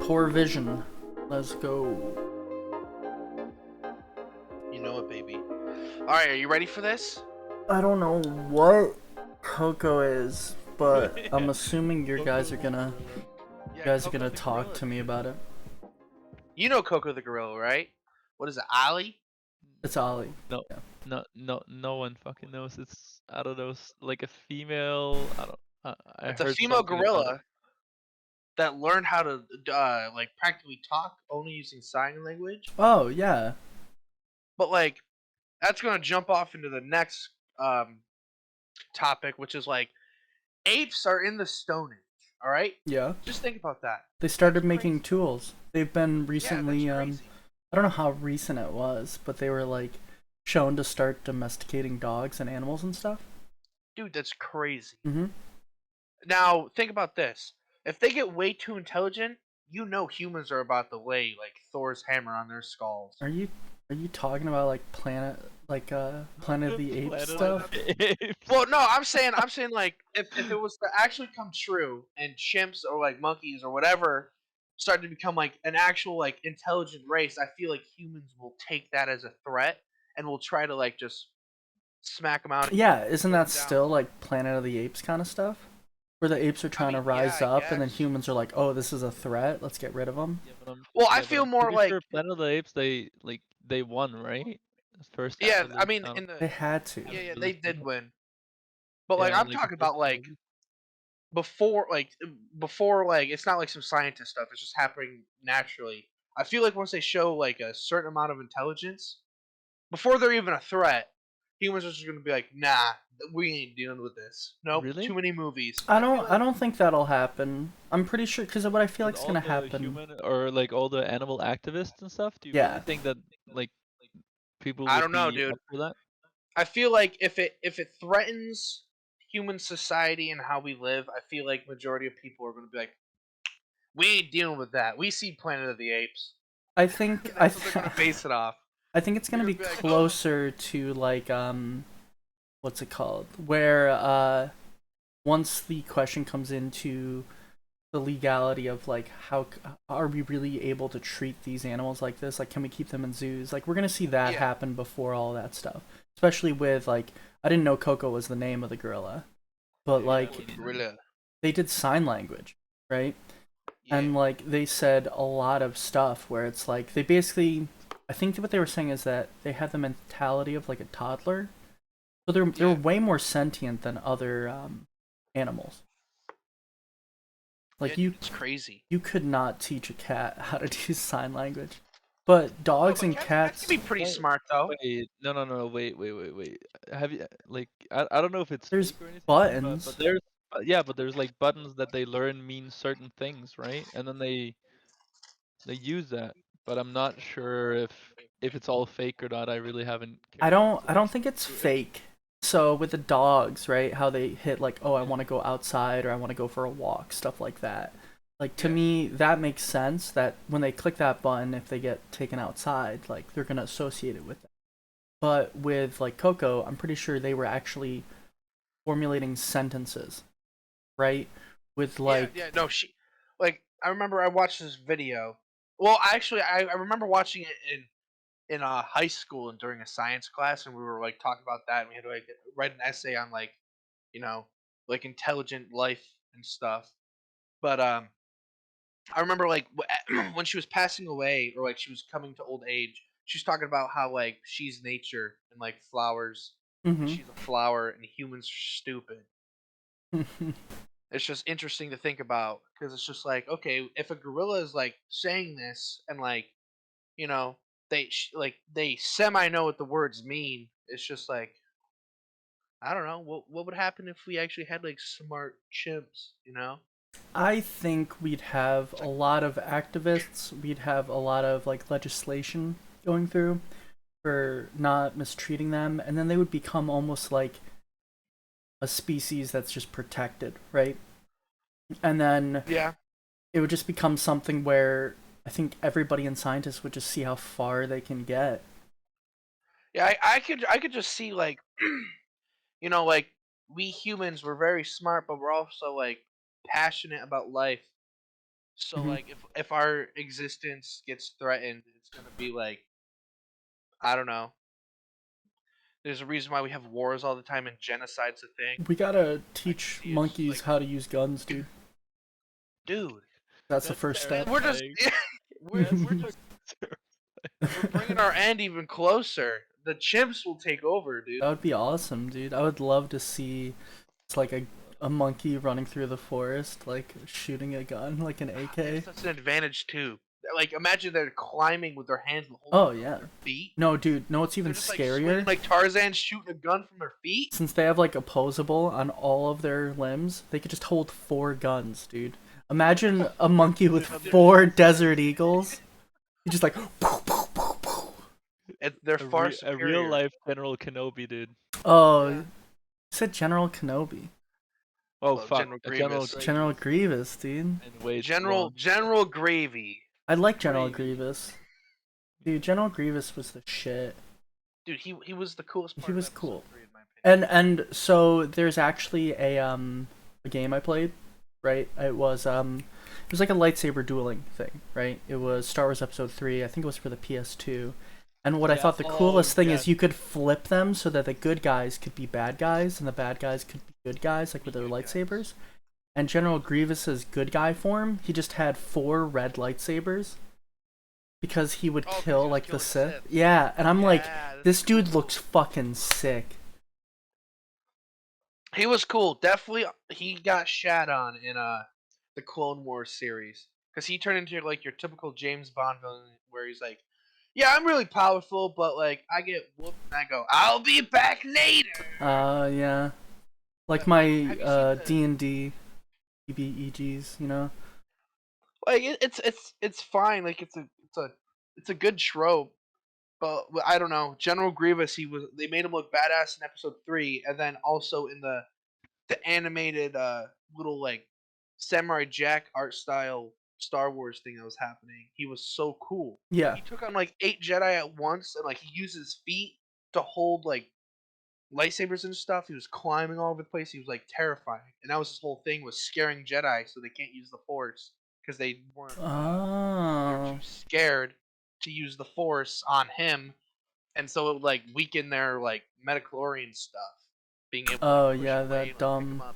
Poor vision. Let's go. You know it, baby. All right, are you ready for this? I don't know what Coco is, but I'm assuming you Coco guys are the gonna gorilla. you Yeah, guys are Coco gonna the talk gorilla, to me dude. about it. You know Coco the gorilla, right? What is it, Ollie? It's Ollie. No, Yeah. no one fucking knows. It's I don't know, like a female. I don't. I It's a heard female something about it. gorilla that learned how to like practically talk only using sign language. Oh yeah. But like that's gonna jump off into the next um topic, which is like apes are in the Stone Age. All right, Yeah. just think about that. They That's started making crazy. tools. They've been Yeah, that's recently. crazy, I don't know how recent it was, but they were like shown to start domesticating dogs and animals and stuff. dude. That's crazy. Mm-hmm. Now, think about this. If they get way too intelligent, you know humans are about to lay like Thor's hammer on their skulls. Are you talking about like Planet of the Apes Planet of stuff? the Apes. Well, no, I'm saying like if it was to actually come true and chimps or like monkeys or whatever started to become like an actual like intelligent race, I feel like humans will take that as a threat and will try to like just smack them out and Yeah, isn't put that them down. still like Planet of the Apes kind of stuff? Where the apes are I trying to mean, yeah, rise I up, and then guess. humans are like, "Oh, this is a threat. Let's get rid of them." Well, I But feel I'm more pretty like sure Planet of the Apes they won, right? The first half yeah. at I least. mean, I don't in the They had to. yeah, haven't really they seen did it. win, but like Yeah, I'm like the talking first about two like movies. before like before like it's not like some scientist stuff. It's just happening naturally. I feel like once they show like a certain amount of intelligence before they're even a threat, humans are just gonna be like, nah, we ain't dealing with this. Nope, too Really? many movies. I I feel don't. I like don't think that'll happen. I'm pretty sure because what I feel With like is all gonna the happen. human or like all the animal activists and stuff, do you really Yeah, think that like people I would don't know, be dude. up for that? I feel like if it threatens human society and how we live, I feel like majority of people are gonna be like, we ain't dealing with that. We see Planet of the Apes. I think. And that's what they're gonna base it off. I think it's They're gonna gonna be be like, oh, closer to like what's it called? Where once the question comes into the legality of like are we really able to treat these animals like this, like can we keep them in zoos, like we're gonna see that yeah, happen before all that stuff, especially with like I didn't know Coco was the name of the gorilla, but Yeah, like me neither. gorilla. they did sign language, right? Yeah, And like they said a lot of stuff where it's like they basically, I think what they were saying is that they had the mentality of like a toddler, so they're yeah, way more sentient than other animals. yeah, Like dude, it's crazy. you could not teach a cat how to do sign language. But No, dogs but and cats can cats, be pretty Wait, smart though. wait, no, wait. Have you like I don't know if it's there's fake or anything, but buttons. yeah, but there's like buttons that they learn mean certain things, right? And then they use that, but I'm not sure if it's all fake or not. I really haven't cared to I look don't think it's into it. fake. So with the dogs, right? How they hit like, oh, I want to go outside or I want to go for a walk, stuff like that. Like to Yeah, me, that makes sense. That when they click that button, if they get taken outside, like they're gonna associate it with it. But with like Coco, I'm pretty sure they were actually formulating sentences, right? With yeah, like, yeah. No, she like I remember I watched this video. Well, actually, I remember watching it in high school and during a science class, and we were like talking about that, and we had to like write an essay on like you know like intelligent life and stuff. But I remember like when she was passing away or like she was coming to old age, she was talking about how like she's nature and like flowers, and mm-hmm. she's a flower, and humans are stupid. It's just interesting to think about because it's just like okay, if a gorilla is like saying this and like you know like they semi know what the words mean, it's just like I don't know what would happen if we actually had like smart chimps, you know? I think we'd have It's a like lot of activists. We'd have a lot of like legislation going through for not mistreating them, and then they would become almost like a species that's just protected, right? And then yeah, it would just become something where I think everybody and scientists would just see how far they can get. yeah. I could just see like like we humans were very smart, but we're also like passionate about life, So Mhm. like if our existence gets threatened, it's gonna be like, I don't know. There's a reason why we have wars all the time and genocide's a thing. We gotta I can teach see it's monkeys like, how to use guns, dude. dude, That's the That's first man, step. we're just terrifying. That's we're just terrifying. we're bringing our end even closer. The chimps will take over, dude. That would be awesome, dude. I would love to see it's like a monkey running through the forest, like shooting a gun, like an They have AK. such an advantage too. Like imagine they're climbing with their hands holding Oh on with yeah. their feet. No, dude. No, what's They're even just like swinging scarier? like Tarzan, shooting a gun from their feet. Since they have like opposable on all of their limbs, they could just hold 4 guns, dude. Imagine a monkey with 4 desert eagles. You just like, They're A, far a real superior. life General Kenobi, dude. oh, Yeah. you said General Kenobi. Oh Well, fuck, General a General Grievous. General Grievous. Grievous, dude. And way too General long. General Gravy. I like General Gravy. Grievous. Dude, General Grievous was the shit. Dude, he was the coolest part He was of episode cool. 3 in my opinion. And so there's actually a game I played, right? It was like a lightsaber dueling thing, right? It was Star Wars Episode 3. I think it was for the PS2. And what I Yeah. thought the Oh, coolest thing yes. is you could flip them so that the good guys could be bad guys and the bad guys could be good guys, like with their Good guys. lightsabers. And General Grievous's good guy form, he just had 4 red lightsabers because he would Oh, 'cause he kill was like the killing Sith. Sith. Yeah, and I'm like, Yeah, that's this dude cool. looks fucking sick. He was cool. Definitely, he got shat on in the Clone Wars series because he turned into like your typical James Bond villain, where he's like, "Yeah, I'm really powerful, but like I get whooped and I go, I'll be back later." Yeah. Like But, my have you seen the- D&D EBEGs, you know? Like it's fine. Like it's a good trope. But I don't know. General Grievous, they made him look badass in episode 3, and then also in the animated little like Samurai Jack art style Star Wars thing that was happening. He was so cool. Yeah. He took on like 8 Jedi at once, and like he used his feet to hold like lightsabers and stuff. He was climbing all over the place. He was like terrifying, and that was his whole thing, was scaring Jedi so they can't use the Force because they weren't they were Oh. too scared to use the Force on him, and so it would like weaken their like metachlorian stuff, being able to Oh, like, push yeah, away that and like, pick 'em dumb up.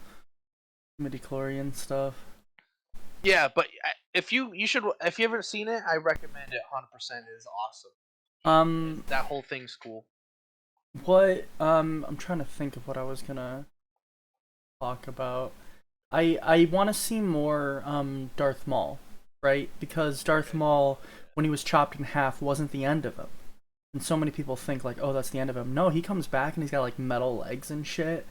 midichlorian stuff. Yeah, but if if you haven't seen it, I recommend it 100%. It is awesome. Um, That whole thing's cool. I'm trying to think of what I was gonna talk about. I want to see more, Darth Maul, right? Because Darth Maul, when he was chopped in half, wasn't the end of him. And so many people think, like, oh, that's the end of him. No, he comes back and he's got, like, metal legs and shit.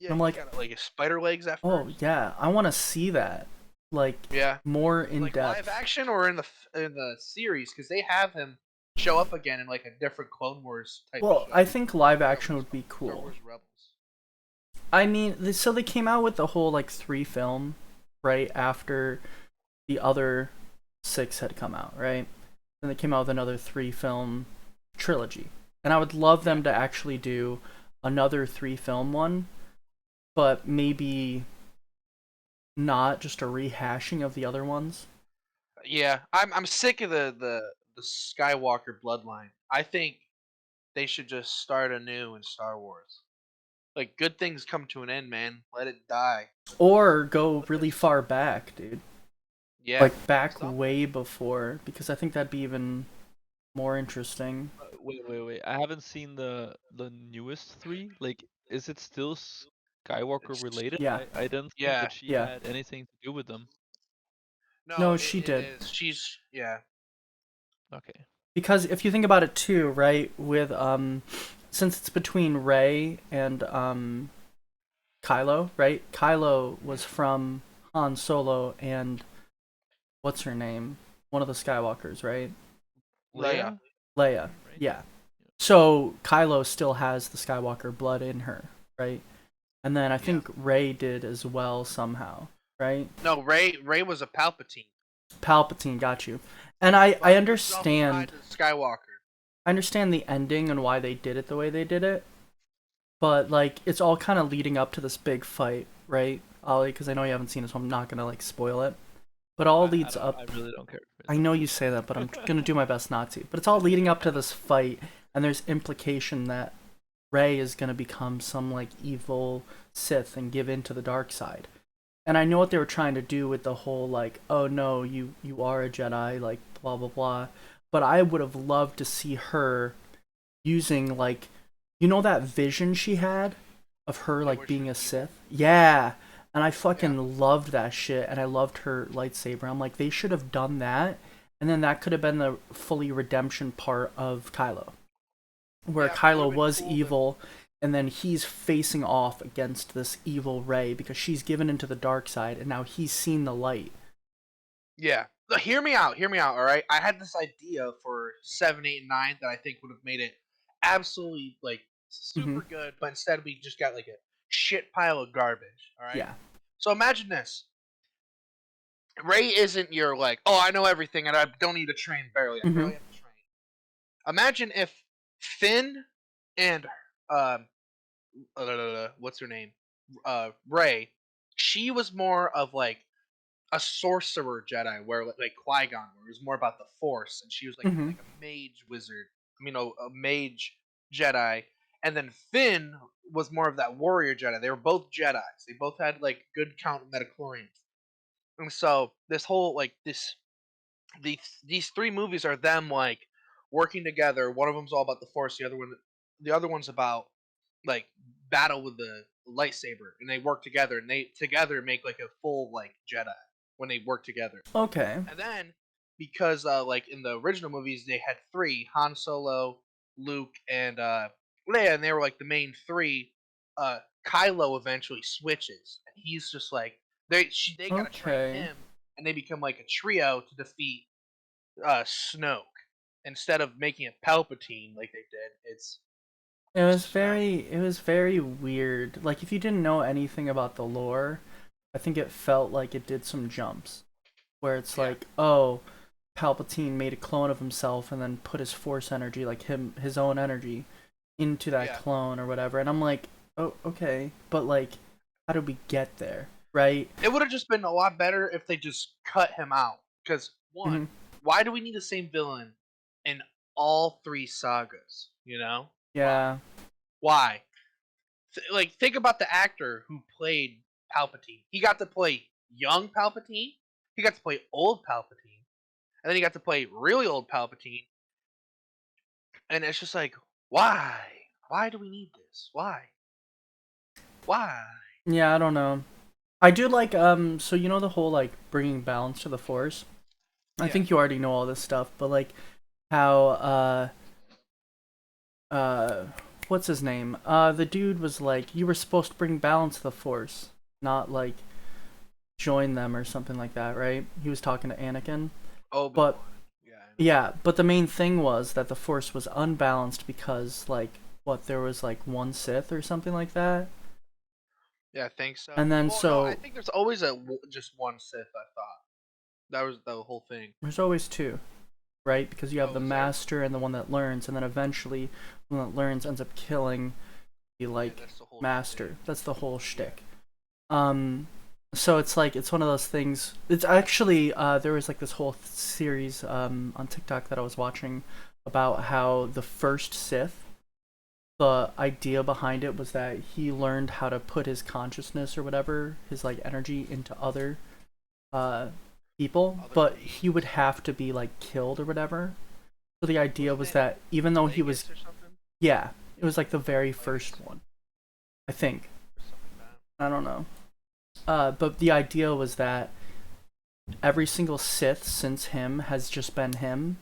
Yeah, I'm he's like, got like his spider legs at oh, first. yeah, I want to see that. Like, Yeah, more in like depth. live action or in the series, because they have him show up again in like a different Clone Wars type Well, show. I think live action Rebels, would be Star cool. Wars Rebels. I mean, so they came out with the whole like 3 film, right after the other 6 had come out, right? Then they came out with another 3 film trilogy, and I would love them to actually do another 3 film one, but maybe not just a rehashing of the other ones. Yeah, I'm sick of the Skywalker bloodline. I think they should just start anew in Star Wars. Like good things come to an end, man. Let it die. Or go really far back, dude. Yeah, Like back something. way before, because I think that'd be even more interesting. Wait. I haven't seen the newest 3. Like, is it still Skywalker It's, related? Yeah. I didn't think yeah. that she Yeah. had anything to do with them. No, No, she it did. is. She's yeah. Okay. Because if you think about it too, right, with since it's between Rey and Kylo, right? Kylo was from Han Solo and what's her name? One of the Skywalkers, right? Leia. Leia. Right? Yeah. So Kylo still has the Skywalker blood in her, right? And then I think Rey did as well somehow, right? No, Ray was a Palpatine. Palpatine got you. And I But he was also understand tied to Skywalker. I understand the ending and why they did it the way they did it, but like it's all kind of leading up to this big fight, right, Ollie? Because I know you haven't seen it, so I'm not gonna like spoil it. but all leads up. I really don't care. I know you say that, but I'm gonna do my best not to. But it's all leading up to this fight, and there's implication that Rey is gonna become some like evil Sith and give in to the dark side. And I know what they were trying to do with the whole like, oh no, you are a Jedi, like blah blah blah. But I would have loved to see her using like, you know that vision she had of her like being a Sith. Yeah, and I fucking loved that shit, and I loved her lightsaber. I'm like, they should have done that, and then that could have been the fully redemption part of Kylo, where Kylo was evil, and then he's facing off against this evil Rey because she's given into the dark side, and now he's seen the light. Yeah. Look, hear me out, all right? I had this idea for 7, 8, and 9 that I think would have made it absolutely, like, super good, but instead we just got, like, a shit pile of garbage, all right? Yeah. So imagine this. Rey isn't your, like, oh, I know everything and I don't need to train barely. I barely have to train. Imagine if Finn and, what's her name? Rey, she was more of, like, a sorcerer Jedi, where like Qui-Gon, where it was more about the Force, and she was like a mage wizard. I mean, a mage Jedi, and then Finn was more of that warrior Jedi. They were both Jedi's. They both had like good count midichlorians, and so this whole like these three movies are them like working together. One of them's all about the Force. The other one's about like battle with the lightsaber, and they work together, and they together make like a full like Jedi when they work together. Okay. And then because like in the original movies they had three: Han Solo, Luke, and Leia, and they were like the main three. Kylo eventually switches, and he's just like they gotta train him, and they become like a trio to defeat Snoke. Instead of making it Palpatine like they did, it was very weird. Like if you didn't know anything about the lore, I think it felt like it did some jumps where it's like, oh, Palpatine made a clone of himself and then put his Force energy, like his own energy, into that clone or whatever. And I'm like, oh, okay, but like, how did we get there, right? It would have just been a lot better if they just cut him out. Because one, why do we need the same villain in all three sagas? You know? Yeah. Why? Like, think about the actor who played Palpatine. He got to play young Palpatine. He got to play old Palpatine. And then he got to play really old Palpatine. And it's just like, why? Why do we need this? Why? Yeah, I don't know. I do like, so you know the whole, like, bringing balance to the Force? I think you already know all this stuff, but, like, how, what's his name? The dude was like, you were supposed to bring balance to the Force, not, like, join them or something like that, right? He was talking to Anakin. Oh, but yeah, but the main thing was that the Force was unbalanced because, like, what, there was like one Sith or something like that. Yeah, I think so. And then no, I think there's always just one Sith. I thought that was the whole thing. There's always two, right? Because you have the Master and the one that learns, and then eventually the one that learns ends up killing the like Master. Thing. That's the whole shtick. So it's like, it's one of those things. It's actually, there was like this whole series on TikTok that I was watching about how the first Sith, the idea behind it was that he learned how to put his consciousness or whatever, his like energy into other people, but he would have to be like killed or whatever. So the idea was that even though he was, yeah, it was like the very first one, I think. I don't know. But the idea was that every single Sith since him has just been him.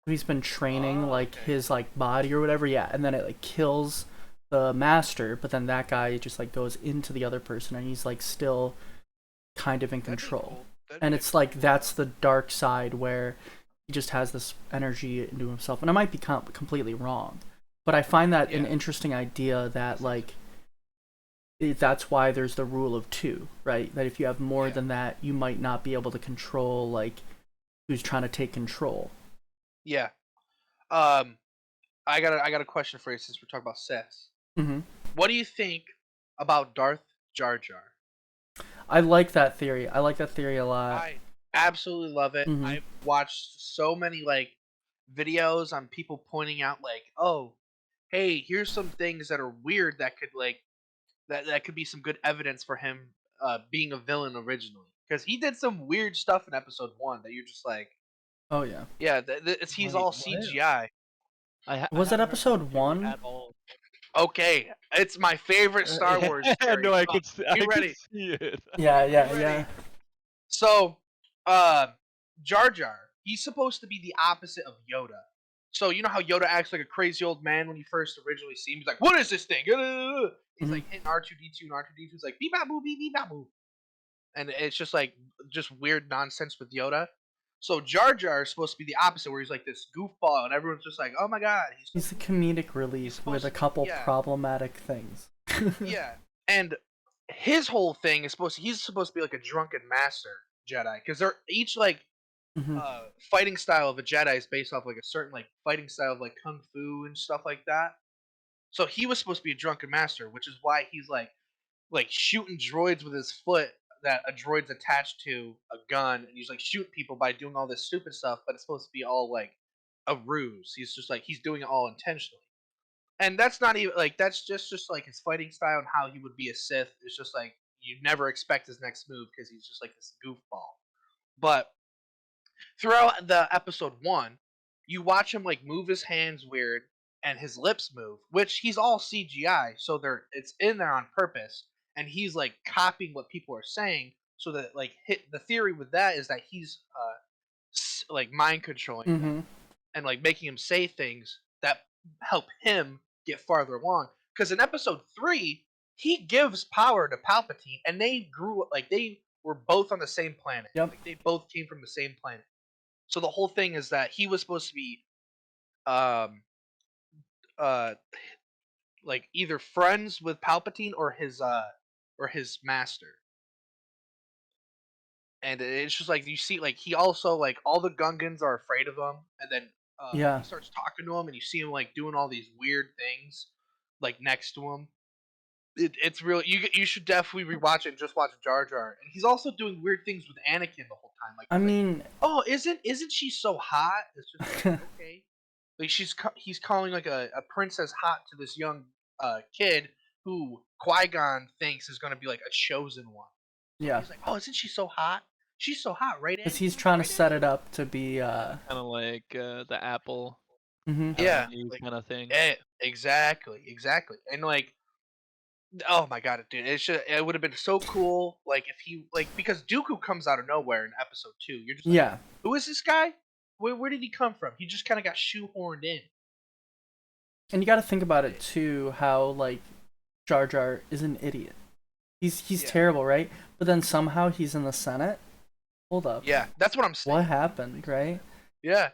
He's been training like his like body or whatever, yeah, and then it like kills the Master, but then that guy just like goes into the other person and he's like still kind of in control. And it's like that's the dark side where he just has this energy into himself. And I might be completely wrong, but I find that an interesting idea that like that's why there's the rule of two, right? That if you have more than that, you might not be able to control like who's trying to take control. Yeah. I got a question for you since we're talking about Seths. What do you think about Darth Jar Jar? I like that theory. I like that theory a lot. absolutely love it. Mhm. I've watched so many like videos on people pointing out like, oh, hey, here's some things that are weird that could like that could be some good evidence for him being a villain originally, because he did some weird stuff in episode 1 that you're just like, Oh yeah. yeah, he's Wait, all what? CGI. I Was it haven't heard that episode theory 1? at all. Okay, it's my favorite Star Wars Yeah, theory. no, I Come on, could see, I be could ready. see it. Yeah, yeah, Ready? yeah. So, uh, Jar Jar, he's supposed to be the opposite of Yoda. So you know how Yoda acts like a crazy old man when you first originally see him. He's like, "What is this thing?" He's like hitting R2D2, and R2D2's like, "Beep bop boo, beep beep bop boo," and it's just like just weird nonsense with Yoda. So Jar Jar is supposed to be the opposite, where he's like this goofball, and everyone's just like, "Oh my god, he's so He's a goofy." comedic relief supposed with a to be- couple yeah. problematic things. Yeah, and his whole thing is he's supposed to be like a drunken master Jedi, because they're each like Mhm. fighting style of a Jedi is based off like a certain like fighting style of like kung fu and stuff like that. So he was supposed to be a drunken master, which is why he's like shooting droids with his foot, that a droid's attached to a gun, and he's like shooting people by doing all this stupid stuff, but it's supposed to be all like a ruse. He's just like he's doing it all intentionally. And that's not even like that's just like his fighting style and how he would be a Sith. It's just like you never expect his next move because he's just like this goofball. But throughout the episode 1, you watch him like move his hands weird and his lips move, which he's all CGI, so it's in there on purpose, and he's like copying what people are saying, so that like the theory with that is that he's like mind controlling them Mhm. and like making him say things that help him get farther along. Because in episode 3, he gives power to Palpatine, and they grew like they were both on the same planet. Yep. Like they both came from the same planet. So the whole thing is that he was supposed to be, um, uh, like either friends with Palpatine or his master. And it's just like you see, like he also like all the Gungans are afraid of him, and then Yeah. he starts talking to him, and you see him like doing all these weird things, like next to him. It's real. You should definitely rewatch it and just watch Jar Jar. And he's also doing weird things with Anakin the whole time. Like, I he's like, mean, oh, isn't she so hot? It's just like, okay. Like he's calling like a princess hot to this young kid who Qui-Gon thinks is gonna be like a chosen one. So yeah, he's like, oh, isn't she so hot? She's so hot, right? because he's Anakin? trying to Right, set it Anakin?" up to be Kind of like the Apple Mhm. Yeah, Adam and Eve like kind of thing. exactly, and like oh my god, dude! It would have been so cool, like if he like because Dooku comes out of nowhere in episode 2. You're just like, Yeah. who is this guy? Where did he come from? He just kind of got shoehorned in. And you got to think about it too, how like Jar Jar is an idiot. He's Yeah. terrible, right? But then somehow he's in the Senate. Hold up. Yeah, that's what I'm saying. What happened, right? Yeah,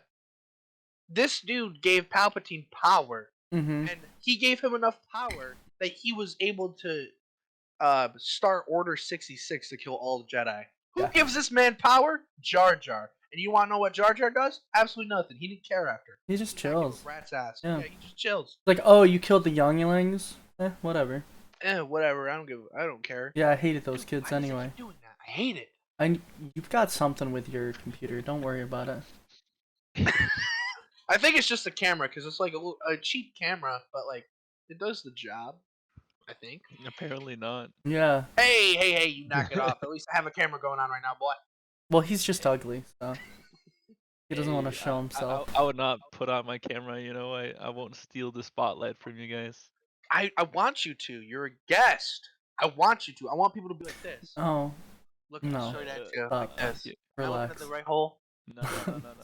this dude gave Palpatine power, Mhm. and he gave him enough power that he was able to start Order 66 to kill all the Jedi. Who Yeah. gives this man power? Jar Jar. And you want to know what Jar Jar does? Absolutely nothing. He didn't care after. He just He did not give a chills. rat's ass. Yeah. Yeah, he just chills. Like, oh, you killed the younglings? Whatever. Whatever. I don't care. Yeah, I hated those Dude, kids why does he anyway. keep doing that? I hate it. You've got something with your computer. Don't worry about it. I think it's just a camera because it's like a cheap camera, but like it does the job. I think. Apparently not. Yeah. Hey! You knock it off. At least I have a camera going on right now, boy. Well, he's just ugly, so he doesn't want to Hey, show himself. I would not put on my camera. You know, I won't steal the spotlight from you guys. I want you to. You're a guest. I want you to. I want people to be like this. Oh, Looking No. straight at you. Stop. Like this. Yeah. Am I looking at relax. the right hole? No.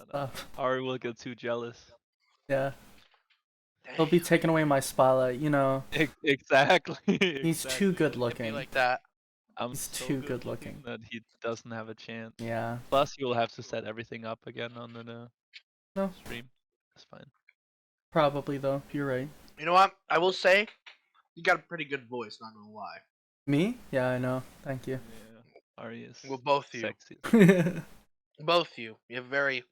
Stop. Ari will get too jealous. Yeah. He'll be taking away my spotlight. You know, Exactly. he's too good Be looking. like that. I'm He's so too good looking. that he doesn't have a chance. Yeah. Plus, you will have to set everything up again on the No. stream. That's fine. Probably though. You're right. You know what? I will say, you got a pretty good voice. Not gonna lie. Me? Yeah, I know. Thank you. Yeah. Ari is Well, both of you. sexy. Both of you. You have very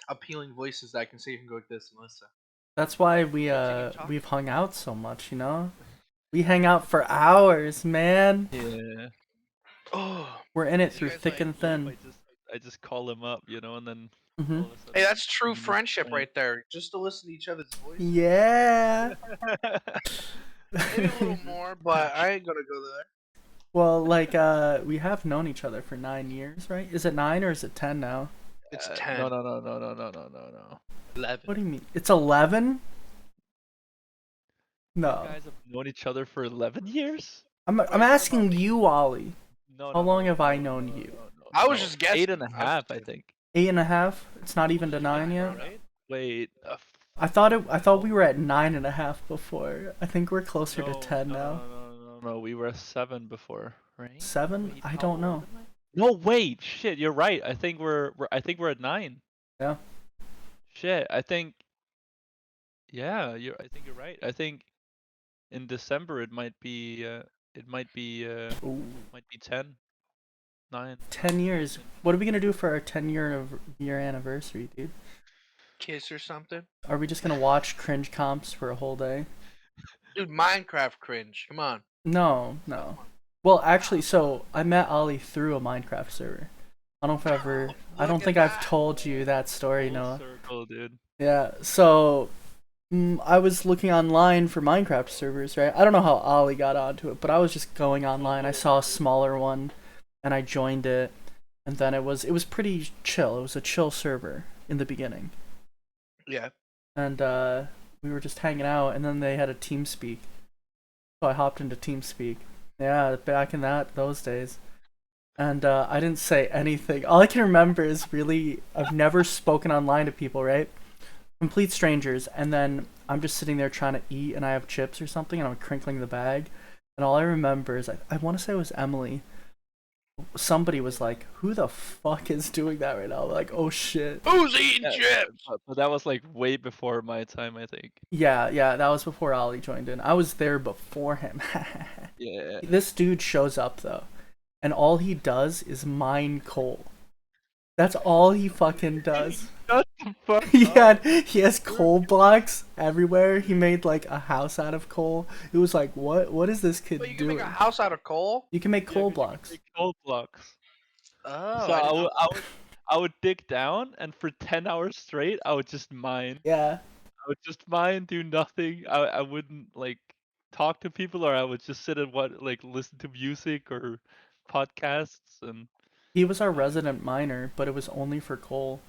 appealing voices that I can see you can go like this, Melissa. That's why we've hung out so much. You know, we hang out for hours, man. Yeah. Oh, We're in it You through guys thick like- and thin. I just call him up, you know, and then Hmm. all of a sudden Hey, we're that's true singing this friendship song. right there. Just to listen to each other's voices. Yeah. Maybe a little more, but I ain't gonna go there. Well, like, we have known each other for 9 years, right? Is it 9 or is it 10 now? It's No, 10. no, no, no, no, no, no, no, no. 11. What do you mean? It's 11? You No. guys have known each other for 11 years? I'm What are you talking asking about? you, Ollie. No, How no, long no, have I no, known no, you? no, no, I was no. just guessing. 8.5, I think. 8.5? It's not even to 9 yet? Right? Wait. I thought we were at 9.5 before. I think we're closer to No, 10 no, now. no, no, no, no. We were at 7 before, right? 7? Wait, I how don't know. old am I? No, wait. Shit, you're right. I think we're at 9. Yeah. Shit, I think. Yeah, I think you're right. I think in December it might be. It might be. Ooh. Might be 10. 9. 10 years. What are we gonna do for our 10-year anniversary, dude? Kiss or something? Are we just gonna watch cringe comps for a whole day? Dude, Minecraft cringe. Come on. No, no. Well, actually, so I met Ollie through a Minecraft server. I don't know if ever. I don't Look think at I've that. told you that story, Full Noah. circle, dude. Yeah. So I was looking online for Minecraft servers, right? I don't know how Ollie got onto it, but I was just going online. I saw a smaller one, and I joined it, and then it was pretty chill. It was a chill server in the beginning, Yeah. and we were just hanging out, and then they had a TeamSpeak, so I hopped into TeamSpeak. Yeah, back in those days. And I didn't say anything. All I can remember is really I've never spoken online to people, right? Complete strangers, and then I'm just sitting there trying to eat, and I have chips or something, and I'm crinkling the bag, and all I remember is I want to say it was Emily. Somebody was like, "Who the fuck is doing that right now?" Like, oh shit. Who's eating Yeah, chips? but that was like way before my time, I think. Yeah, that was before Ollie joined in. I was there before him. Yeah. This dude shows up though, and all he does is mine coal. That's all he fucking does. Shut the fuck He has coal blocks everywhere. He made like a house out of coal. It was like, what is this kid But you can doing? make a house out of coal? You can make Yeah, coal 'cause you can blocks. make coal blocks. Oh, So I I didn't would, know. I would dig down, and for 10 hours straight, I would just mine. Yeah. I would just mine, do nothing. I wouldn't like talk to people, or I would just sit and listen to music or podcasts. And He was our resident miner, but it was only for coal.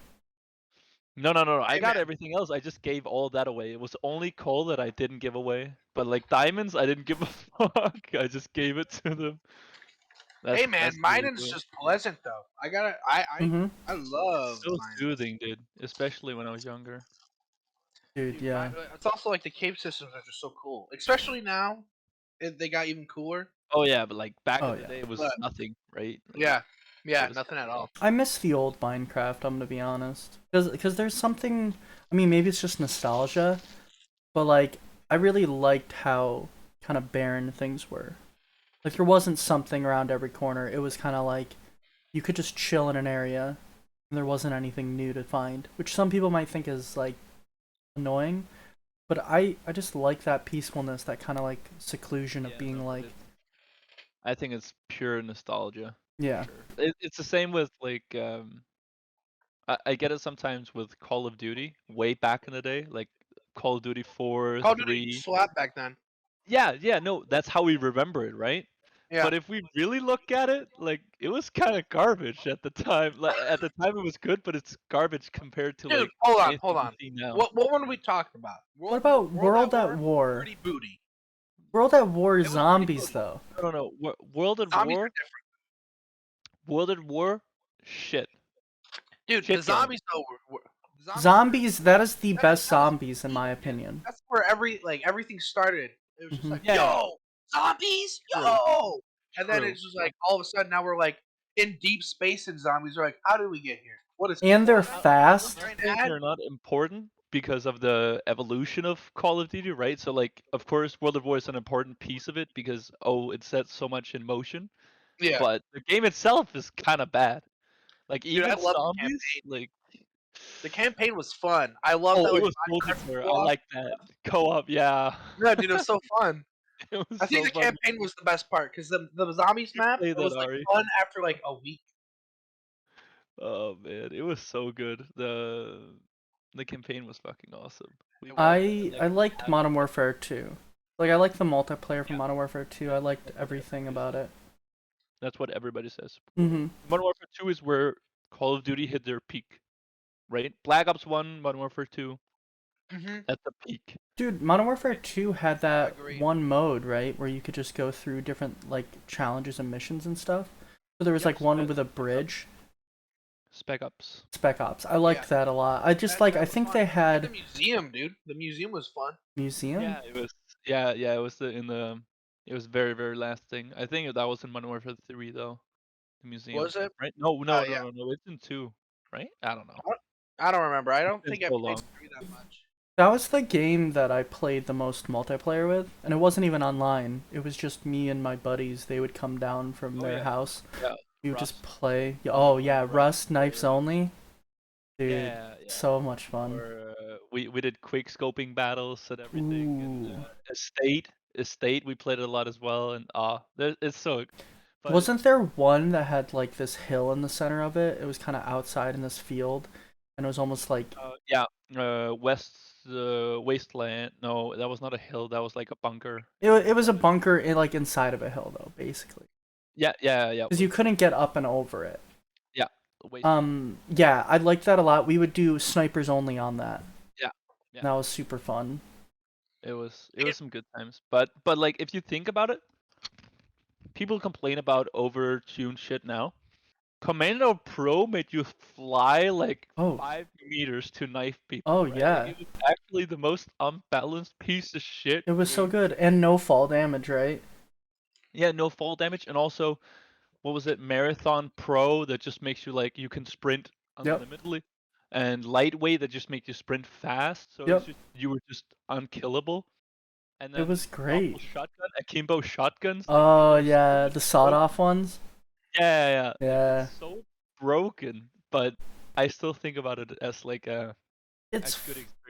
no, no, no, no. I Hey, got man. everything else. I just gave all that away. It was only coal that I didn't give away. But like diamonds, I didn't give a fuck. I just gave it to them. Hey, man. That's the way to Mining's do it. just pleasant, though. I Mm-hmm. love So mining. soothing, dude. Especially when I was younger. Dude, Dude, yeah. it's also like the cave systems are just so cool. Especially now, they got even cooler. Oh yeah, but like back Oh in the yeah. day, it was But nothing, right? Like, yeah, it yeah, was nothing kind at of all. rough. I miss the old Minecraft, I'm gonna be honest. Cause there's something, I mean, maybe it's just nostalgia, but like, I really liked how kind of barren things were. Like, there wasn't something around every corner. It was kind of like, you could just chill in an area, and there wasn't anything new to find, which some people might think is, like, annoying. But I just like that peacefulness, that kind of, like, seclusion of Yeah, being, no, like, I think it's pure nostalgia. yeah. Sure. It's the same with like I get it sometimes with Call of Duty way back in the day, like Call of Duty 4, Call of Duty 3. slap back then. Yeah, yeah, no, that's how we remember it, right? Yeah. But if we really look at it, like it was kind of garbage at the time. Like at the time it was good, but it's garbage compared to Dude, like hold anything you on. see now. What one are we talking about? What about World at War? War? Pretty booty. World at War is It was pretty zombies, booty. though. No, no, no. World at Zombies are War, different. World at War, shit, Dude, the shit game. zombies though Zombies, that is the best that was zombies, in peak, my man. opinion. That's where everything started. It was just Mhm. like, Yeah, yeah. yo, zombies, True, yo, and then true, it's just like all of a sudden now we're like in deep space and zombies are like, how did we get here? What is And they're what fast. trying to saying add? they're not important because of the evolution of Call of Duty, right? So like, of course, World at War is an important piece of it because it sets so much in motion. Yeah, But the game itself is kind of bad. Like dude, I even love the zombies, campaign. like The campaign was fun. I love oh, that it like was Minecraft multiplayer. I co-op. like that co-op. Yeah, Yeah, dude, it was so fun. it was I think so the fun. campaign was the best part because the zombies You map play it that, was like Ari. fun after like a week. Oh man, it was so good. The campaign was fucking awesome. We It played was. for I like I liked half Modern of it. Warfare 2. Like I liked the multiplayer from Yeah, Modern Warfare 2. I liked that's what everything everybody about says. it. That's what everybody says. Mhm. Modern Warfare 2 is where Call of Duty hit their peak, right? Black Ops 1, Modern Warfare 2, Hmm. that's the peak. Dude, Modern Warfare Right? 2 had I that agree. one mode, right, where you could just go through different like challenges and missions and stuff. So there was Yep. like one with a Spec Ops. bridge, Spec Ops. Spec Ops. I Yeah. liked that a lot. I just That like I that was think fun. they And the had museum, dude. The museum was fun. museum. Yeah, it was. Yeah, yeah, it was it was very, very lasting. I think that was in Modern Warfare 3 though. The museum, Was it? right? No, no, no, Yeah. no, no. It's in 2, right? I don't know. I don't I don't remember. I It's don't been think I so played long. 3 that much. That was the game that I played the most multiplayer with, and it wasn't even online. It was just me and my buddies. They would come down from Oh their yeah, house. yeah. We would just Rust. play. We would Oh play yeah, Rust Rust knives or only. Dude, yeah, yeah. so much fun. Or we did quick scoping battles and everything. And Ooh. Estate, we played it a lot as well. And it's so. But Wasn't there one that had like this hill in the center of it? It was kind of outside in this field, and it was almost like yeah, West Wasteland. No, that was not a hill. That was like a bunker. it was a bunker in like inside of a hill though, basically, Yeah, yeah, yeah. because you couldn't Wasteland. get up and over it. Yeah, Wasteland. Yeah, I liked that a lot. We would do snipers only on that. Yeah, yeah. That was super fun. It was some good times. But like if you think about it, people complain about overtuned shit now. Commando Pro made you fly like Oh, 5 meters to knife oh people, right? Like yeah, it was actually the most unbalanced piece of shit it was so game. good and no fall damage, right? Yeah, no fall damage, and also what was it, Marathon Pro that just makes you like you can sprint Yep, unlimitedly, and Lightweight that just makes you sprint fast. So it's yep. just you were just unkillable. And It then was double great. shotgun, akimbo shotguns, they Oh are so yeah, the sawed broken. off ones. Yeah, yeah, yeah. Yeah, So broken, but I still think about it as like a good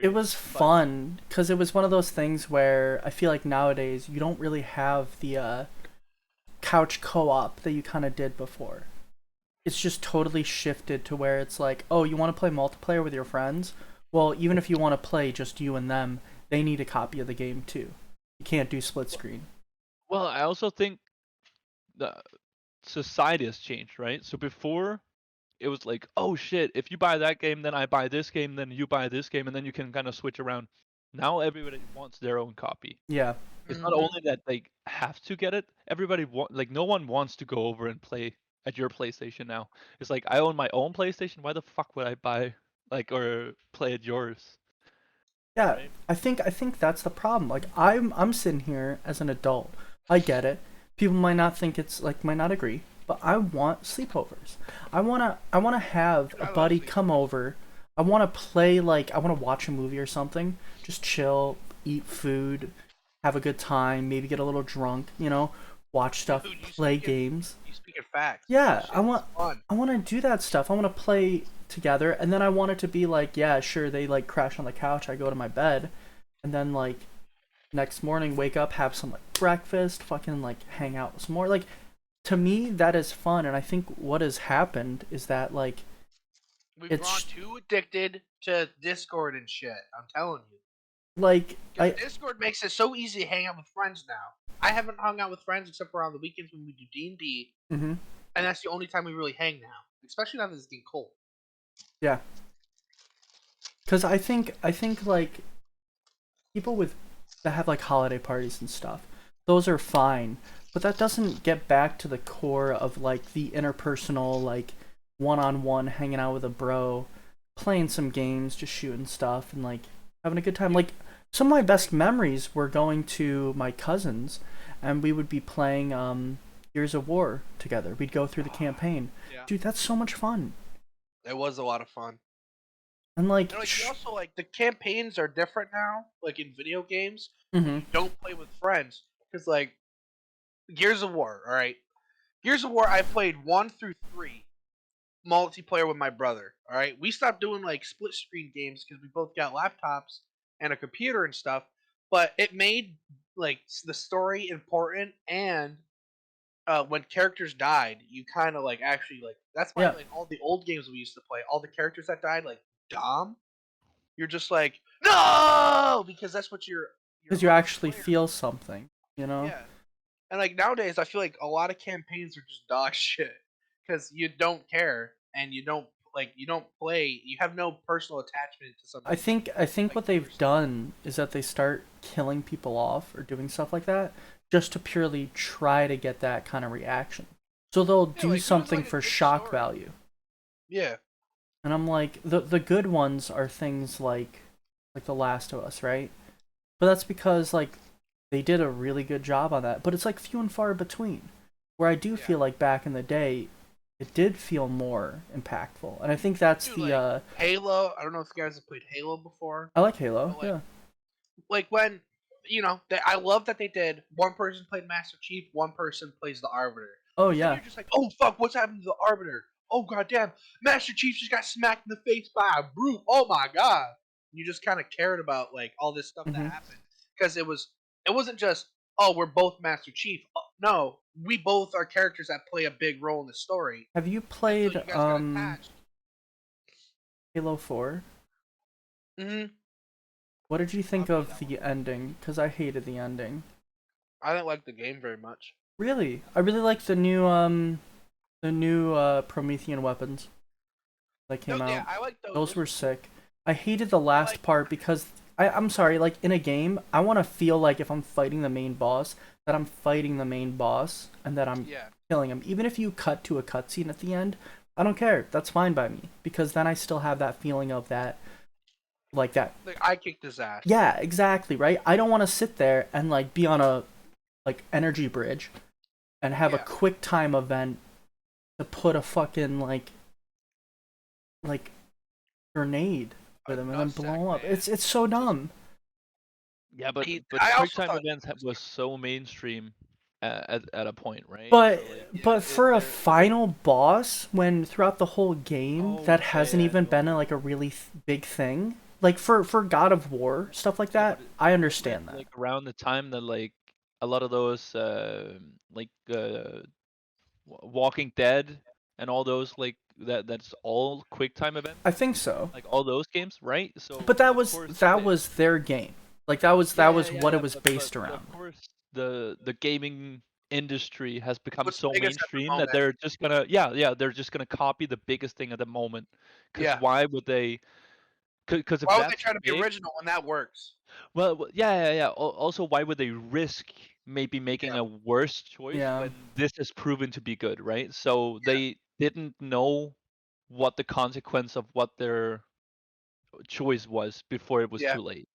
it experience. was But fun because it was one of those things where I feel like nowadays you don't really have the couch co-op that you kind of did before. It's just totally shifted to where it's like, oh, you want to play multiplayer with your friends? Well, even if you want to play just you and them, they need a copy of the game too. You can't do split screen. well, I also think the society has changed, right? So before it was like, oh shit, if you buy that game, then I buy this game, then you buy this game, and then you can kind of switch around. Now everybody wants their own copy. Yeah, It's not Hmm. only that they have to get it, everybody like no one wants to go over and play at your PlayStation now. It's like I own my own PlayStation, why the fuck would I buy like or play at yours, yeah. right? I think that's the problem. Like I'm sitting here as an adult. I get it. People might not think it's like might not agree, but I want sleepovers. I wanna have Dude, a I love buddy come sleepovers. over. I wanna play like I wanna watch a movie or something. Just chill, eat food, have a good time, maybe get a little drunk, watch stuff, Dude, play games. you speak in facts. That Yeah, shit is fun. I want to do that stuff. I want to play together, and then I want it to be like, yeah, sure, they like crash on the couch, I go to my bed, and then like next morning wake up, have some like breakfast, fucking like hang out some more. Like to me that is fun, and I think what has happened is that like We've grown it's too addicted to Discord and shit. I'm telling you. like Because I Discord makes it so easy to hang out with friends now. I haven't hung out with friends except for on the weekends when we do D&D, mhm, and that's the only time we really hang now. Especially now that it's getting cold. yeah, cuz I think like people with that have like holiday parties and stuff, those are fine, but that doesn't get back to the core of like the interpersonal, like one-on-one hanging out with a bro, playing some games, just shooting stuff and like having a good time. Like some of my best memories were going to my cousins and we would be playing Gears of War together. We'd go through the campaign. Yeah. Dude, that's so much fun. It was a lot of fun. And like And like you also like the campaigns are different now, like in video games, when mhm. you don't play with friends. Because like Gears of War, alright. Gears of War I played 1 through 3 multiplayer with my brother. Alright. We stopped doing like split screen games because we both got laptops and a computer and stuff. But it made like the story important and when characters died, you kind of like actually like that's why Yeah. like all the old games we used to play, all the characters that died, like Dom, you're just like no because that's what your Because you hardest actually player. feel something, you know? Yeah, and like nowadays, I feel like a lot of campaigns are just dog shit because you don't care and you don't play. You have no personal attachment to some of these I think like what newer they've stuff. done is that they start killing people off or doing stuff like that just to purely try to get that kind of reaction. So they'll Yeah, do like give us something like a for good shock story. value. Yeah, And I'm like, the good ones are things like The Last of Us, right? But that's because like they did a really good job on that. But it's like few and far between. Where I do yeah. feel like back in the day, it did feel more impactful. And I think that's Dude, the like Halo. I don't know if you guys have played Halo before, I like Halo, but yeah. like when I love that they did one person played Master Chief, one person plays the Arbiter. Oh Because then yeah. you're just like, oh fuck, what's happened to the Arbiter? Oh goddamn, Master Chief just got smacked in the face by a brute. Oh my god. You just kind of cared about like all this stuff that hmm happened because it wasn't just oh we're both Master Chief. No, we both are characters that play a big role in the story, Have you and so played you guys got attached. Halo 4? Hmm. What did you I think played of that one. the ending? Because I hated the ending. I didn't like the game very much. Really? I really like the new Promethean weapons that No, came yeah, out. I like Those those. were sick. I hated the I last like part because I'm sorry, like in a game, I want to feel like if I'm fighting the main boss, that I'm fighting the main boss and that I'm yeah. killing him. Even if you cut to a cutscene at the end, I don't care. That's fine by me because then I still have that feeling of that like that. Like I kicked his ass. Yeah, exactly, right? I don't want to sit there and like be on a like energy bridge and have a Yeah. quick time event to put a fucking like grenade A with him and then nutsack blow him up. man. It's so Just dumb. Yeah, but I quick also time thought events was so mainstream at a point, right? But So like but for a final boss, when throughout the whole game oh that yeah, hasn't yeah, even no. been like a really big thing, like for God of War stuff like Yeah, that, but I it meant understand that. like around the time that like a lot of those like Walking Dead and all those like that's all quick time events, I think so. like all those games, right? So But of course that was their game. Like that yeah, was yeah, what yeah, it was but based of around. course the gaming industry has become what's the so biggest at the mainstream that moment. they're just gonna yeah they're just gonna copy the biggest thing at the moment. Because Yeah. why would they? Because if Why would they that's try to be big, original when that works? yeah, yeah, yeah. Also, why would they risk maybe making Yeah. a worse choice Yeah. when this is proven to be good, right? So Yeah. they didn't know what the consequence of what their choice was before it was Yeah. too late.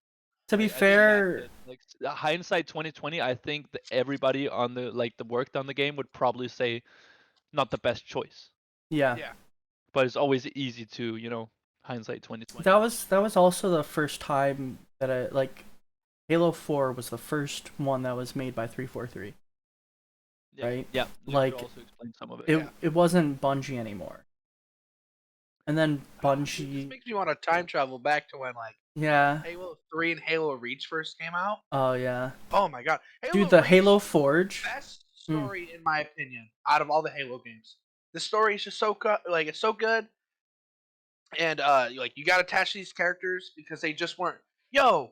To be Right? I think that's fair, it. Like hindsight 2020, I think that everybody on the like the worked on the game would probably say not the best choice. yeah. Yeah. But it's always easy to, hindsight 2020. That was also the first time that I like Halo 4 was the first one that was made by 343, Yeah, right? yeah. You could Like also explain some of it. it Yeah. it wasn't Bungie anymore. And then Dude, this Bungie, makes me want to time travel back to when like yeah. Halo 3 and Halo Reach first came out. Oh yeah. Oh my god. Dude, Halo the Reach Halo is the Forge. best Mm. story in my opinion out of all the Halo games. The story is just like it's so good and like you got to attach these characters because they just weren't yo,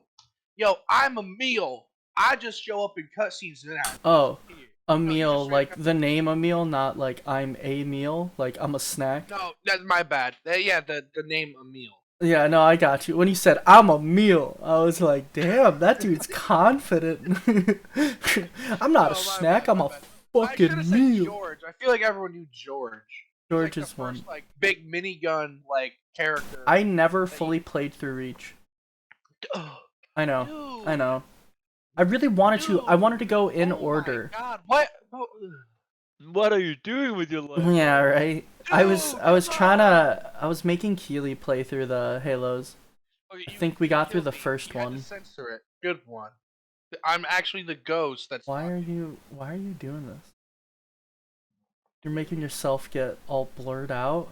I'm a meal. I just show up in cutscenes and I Oh, disappear. a No, you just meal, straight up like have the to name a meal, not like I'm a meal, like I'm a snack. no, that's my bad. Yeah, the name Emil. Yeah, no, I got you. When you said I'm a meal, I was like, damn, that dude's confident. I'm not a No, my bad, snack, I'm my a bad. I should have fucking said meal. George. I feel like everyone knew George. He's George like the is one. first like big minigun like character. I never that fully played through Reach. Oh, I know. I dude, know. I really wanted to. I wanted to dude. go in Oh my order. god, what? Oh, What are you doing with your life? Yeah, right. dude, I was come trying on. to I was making Keely play through the Halos. Okay, I think we you got through killed the me. first You had to one. censor it. Good one. I'm actually the ghost that's talking. Why are you doing this? You're making yourself get all blurred out?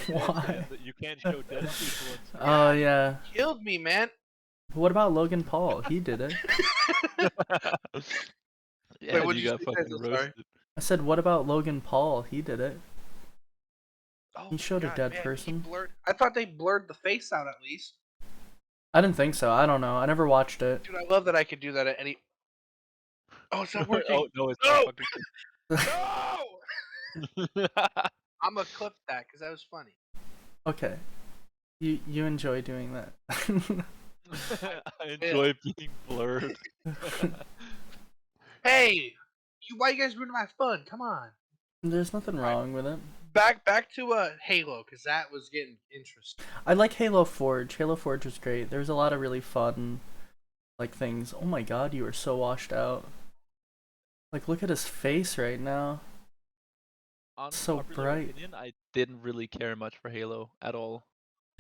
Why? You can't show dead people on Oh yeah. Killed me, man. What about Logan Paul? He did it. screen. Yeah, Wait, and what'd you you got say, Tiz? fucking I'm sorry. roasted. I said, what about Logan Paul? He did it. Oh He my showed a god, dead man, he person. blurred. I thought they blurred the face out at least. I didn't think so. I don't know. I never watched it. Dude, I love that I could do that at any. Oh, it's not working. Oh no, it's not No, fucking. no. I'm gonna clip that because that was funny. Okay. You enjoy doing that. I enjoy being blurred. Hey, why you guys ruining my fun? Come on. There's nothing wrong with it. Back to Halo because that was getting interesting. I like Halo Forge. Halo Forge was great. There's a lot of really fun like things. Oh my god, you are so washed out. Like look at his face right now. So Unpopular bright. opinion, I didn't really care much for Halo at all.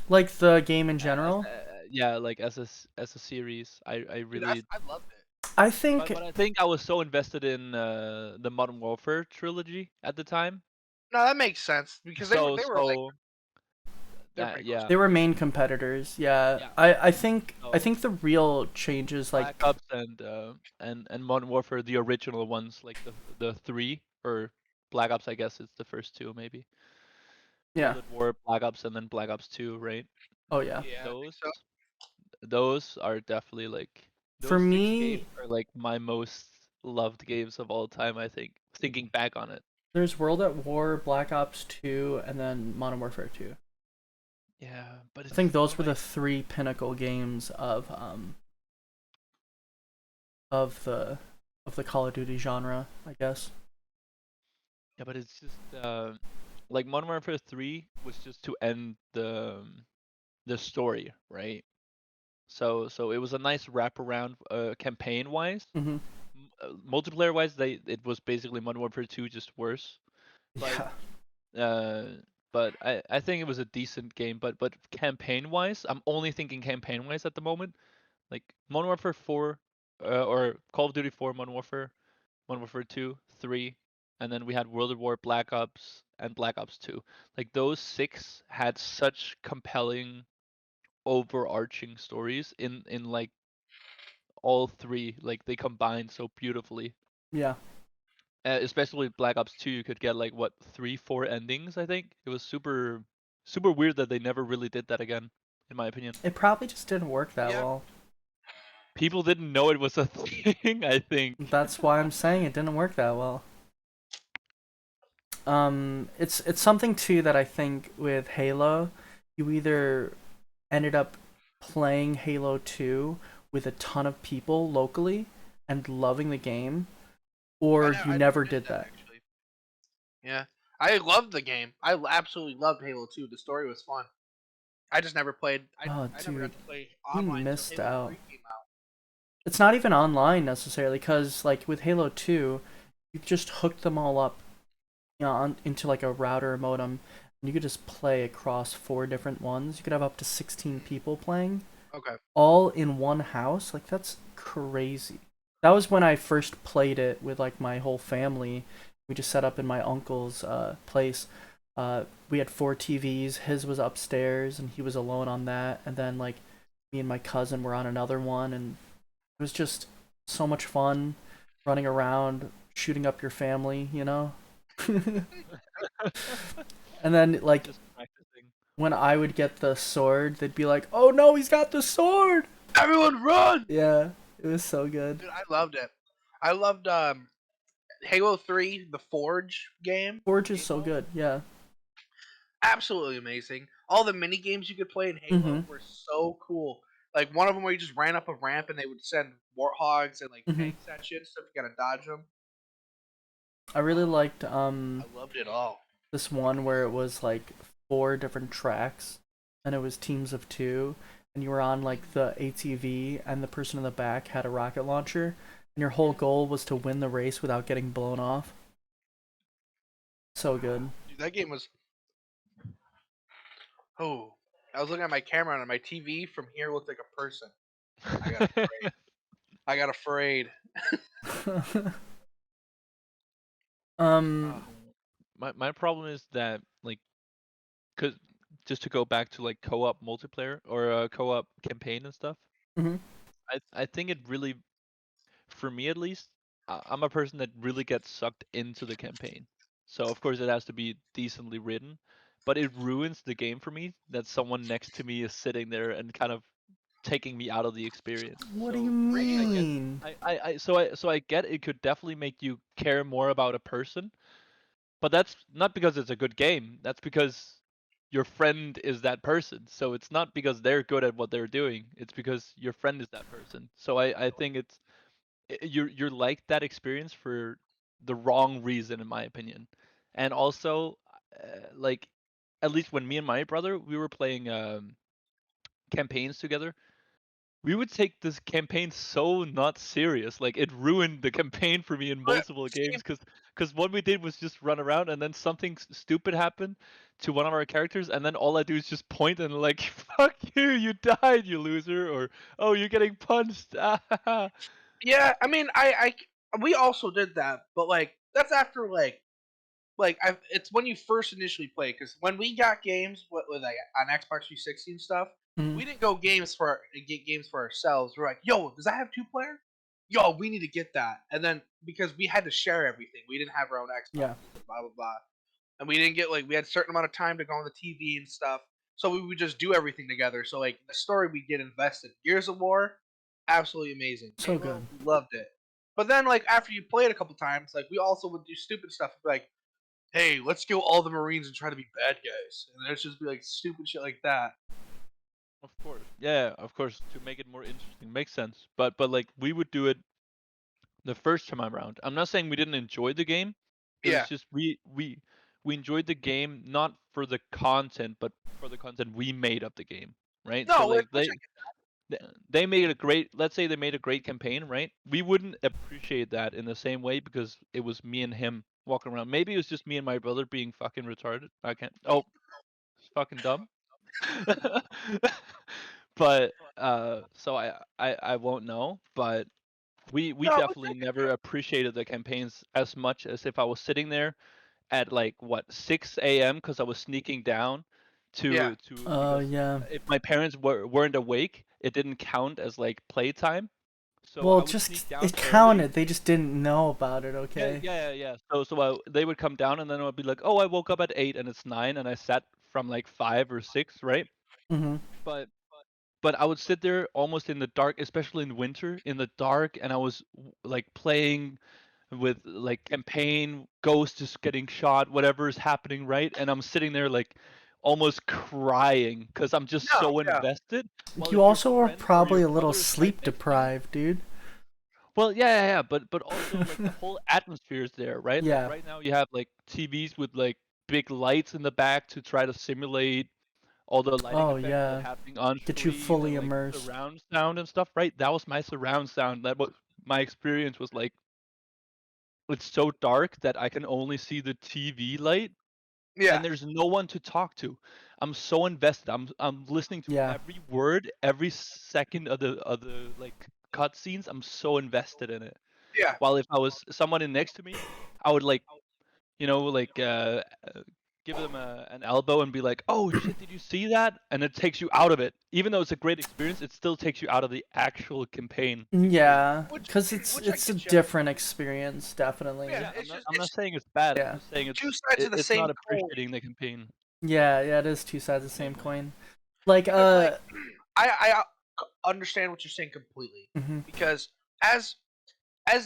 Like the game in As, general. yeah, like as a series, I Dude, really. I loved it. I think But I think I was so invested in the Modern Warfare trilogy at the time. No, that makes sense because they were like they're that pretty close. yeah. they were main competitors. Yeah. Yeah. I think So the real changes like Black Ops and Modern Warfare, the original ones, like the three, or Black Ops, I guess it's the first two maybe. yeah. World at War, Black Ops, and then Black Ops 2, right? Oh yeah. Yeah, I think Those so. those are definitely like For those six me, games are like my most loved games of all time, I think. Thinking back on it. there's World at War, Black Ops 2, and then Modern Warfare 2. Yeah, but I it's think those still were the like three pinnacle games of the Call of Duty genre, I guess. yeah, but it's just like Modern Warfare 3 was just to end the story, right? So it was a nice wraparound campaign wise. Mm-hmm. Multiplayer wise, it was basically Modern Warfare 2 just worse. But Yeah. uh, but I think it was a decent game. But campaign wise, I'm only thinking campaign wise at the moment. Like Modern Warfare 4, or Call of Duty 4, Modern Warfare 2, 3, and then we had World at War, Black Ops, and Black Ops 2. Like those six had such compelling overarching stories in like all three. Like they combined so beautifully. Yeah. Especially with Black Ops 2, you could get like what, 3, 4 endings. I think it was super weird that they never really did that again, in my opinion. It probably just didn't work that Yeah. well. People didn't know it was a thing, I think. That's why I'm saying it didn't work that well. It's something too that I think with Halo, you either ended up playing Halo 2 with a ton of people locally and loving the game, or you I never did did that. actually. Yeah, I loved the game. I absolutely loved Halo 2. The story was fun. I just never played. Oh, I never got dude, to play you online until missed Halo out. 3 came out. It's not even online necessarily, because like with Halo 2, you just hooked them all up, you know, into like a router or modem, and you could just play across 4 different ones. You could have up to 16 people playing, Okay. all in one house. Like that's crazy. That was when I first played it with like my whole family. We just set up in my uncle's place. We had 4 TVs. His was upstairs, and he was alone on that. And then like me and my cousin were on another one, and it was just so much fun running around, shooting up your family, you know? And then, like, Just practicing. when I would get the sword, they'd be like, oh no, he's got the sword! Everyone run! Yeah, it was so good. Dude, I loved it. I loved Halo 3, the Forge game. Forge is so Halo. good, yeah. Absolutely amazing. All the mini games you could play in Halo Mhm. were so cool. Like one of them where you just ran up a ramp and they would send warthogs and like Mhm. tanks at you and stuff. You gotta dodge them. I really liked I loved it all. this one where it was like 4 different tracks, and it was teams of 2, and you were on like the ATV, and the person in the back had a rocket launcher, and your whole goal was to win the race without getting blown off. So good. Dude, that game was. Oh, I was looking at my camera and my TV from here looked like a person. I got afraid. I got afraid. um. My problem is that like, cause just to go back to like co-op multiplayer or co-op campaign and stuff, Mhm. I think it really, for me at least, I'm a person that really gets sucked into the campaign. So of course it has to be decently written, but it ruins the game for me that someone next to me is sitting there and kind of taking me out of the experience. What do you So for me, I get, mean? I get it could definitely make you care more about a person, but that's not because it's a good game. That's because your friend is that person. So it's not because they're good at what they're doing. It's because your friend is that person. So I think you're like that experience for the wrong reason, in my opinion. And also, like at least when me and my brother we were playing campaigns together, we would take this campaign so not serious. Like it ruined the campaign for me in But multiple see, games because what we did was just run around and then something stupid happened to one of our characters and then all I do is just point and like fuck you, you died, you loser, or oh you're getting punched. yeah, I mean, we also did that, but like that's after it's when you first initially play because when we got games with like on Xbox 360 and stuff, Mhm. we didn't go get games for ourselves. We're like, yo, does that have 2 player? Yo, we need to get that. And then because we had to share everything, we didn't have our own Yeah. Xboxes and blah blah blah, and we didn't get like we had a certain amount of time to go on the TV and stuff, so we would just do everything together. So like the story we get invested. Gears of War, absolutely amazing. So Halo, good. we loved it. But then like after you play it a couple times, like we also would do stupid stuff like, hey, let's kill all the Marines and try to be bad guys. And it'd just be like stupid shit like that. Of course. Yeah, of course, to make it more interesting. Makes sense. But like we would do it the first time around. I'm not saying we didn't enjoy the game, but it's Yeah. just we enjoyed the game not for the content, but for the content we made of the game, right? So No, like which they made a great, let's say they made a great campaign, right? We wouldn't appreciate that in the same way because it was me and him walking around. Maybe it was just me and my brother being fucking retarded. I can't. Oh, it's fucking dumb. But so I won't know, but we no, definitely never appreciated the campaigns as much as if I was sitting there at like what 6 a.m. because I was sneaking down yeah, to Oh because yeah. if my parents weren't awake, it didn't count as like playtime. So Well, I would just sneak down it early. counted. They just didn't know about it. Yeah, Okay. yeah, yeah, yeah. So they would come down and then I would be like, oh, I woke up at 8 and it's 9 and I sat from like 5 or 6, right? Mhm. But but I would sit there almost in the dark, especially in winter, in the dark, and I was like playing with like campaign, ghost is getting shot, whatever is happening, right? And I'm sitting there like almost crying because I'm just no, so yeah, invested. While You if your also were friend or probably your a little brother is right sleep next to you, deprived, dude. well, yeah, yeah, yeah, but also like the whole atmosphere is there, right? Like Yeah. right now you have like TVs with like big lights in the back to try to simulate all the lighting Oh effects that are yeah. happening on Get you screen and fully like immersed. surround sound and stuff, right? That was my surround sound. That was my experience was like it's so dark that I can only see the TV light yeah, and there's no one to talk to. I'm so invested. I'm listening to Yeah. every word, every second of the like cutscenes. I'm so invested in it. yeah, While if I was someone in next to me, I would like like give them an elbow and be like, "Oh shit, did you see that?" And it takes you out of it. Even though it's a great experience, it still takes you out of the actual campaign experience. Yeah, which cuz it's which I it's a get you. different experience, definitely. Yeah, Yeah, I'm not it's saying it's bad. I'm Yeah. just saying two sides of the it's same not coin. appreciating the campaign Yeah, yeah, it is two sides of the same same way. coin. Like Because like I understand what you're saying completely mhm. because as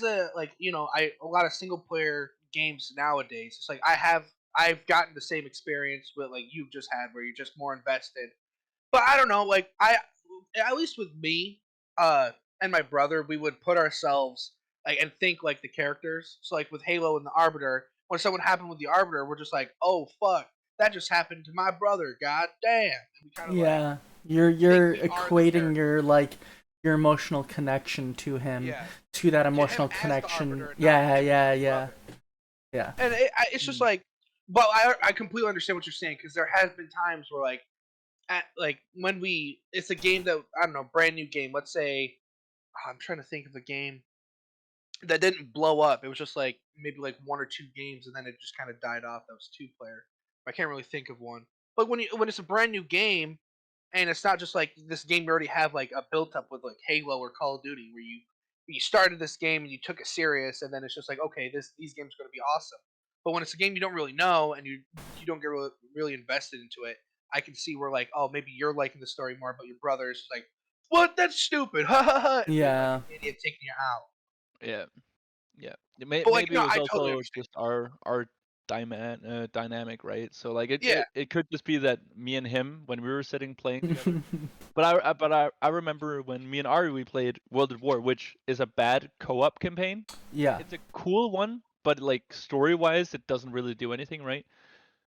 a like a lot of single player games nowadays, it's like I've gotten the same experience with like you've just had where you're just more invested. But I don't know, like I at least with me, and my brother, we would put ourselves like and think like the characters. So like with Halo and the Arbiter, when something happened with the Arbiter, we're just like, oh fuck, that just happened to my brother. God damn, and we kind of like Yeah. You're think you're we are the equating character. your emotional connection Yeah, to that to him emotional as the connection. Arbiter, not Yeah, to his yeah, yeah. brother. Yeah. And it's just like, but I completely understand what you're saying because there has been times where at like when it's a game that I don't know, brand new game. Let's say I'm trying to think of a game that didn't blow up. It was just like maybe like 1 or 2 games, and then it just kind of died off. That was 2 player. I can't really think of one. But when it's a brand new game, and it's not just like this game you already have like a built up with like Halo or Call of Duty, where you started this game and you took it serious, and then it's just like, okay, these games are going to be awesome. But when it's a game you don't really know and you don't get really invested into it, I can see where like, oh, maybe you're liking the story more, but your brother is just like, what? That's stupid, ha ha ha, and being like Yeah. an idiot taking you out. Yeah. Yeah. But like, Maybe it no, was I totally also understand. just our dynamic, right? So like Yeah, it could just be that me and him when we were sitting playing together. I remember when me and Ari we played World at War, which is a bad co-op campaign. Yeah. It's a cool one, but like story-wise, it doesn't really do anything, right?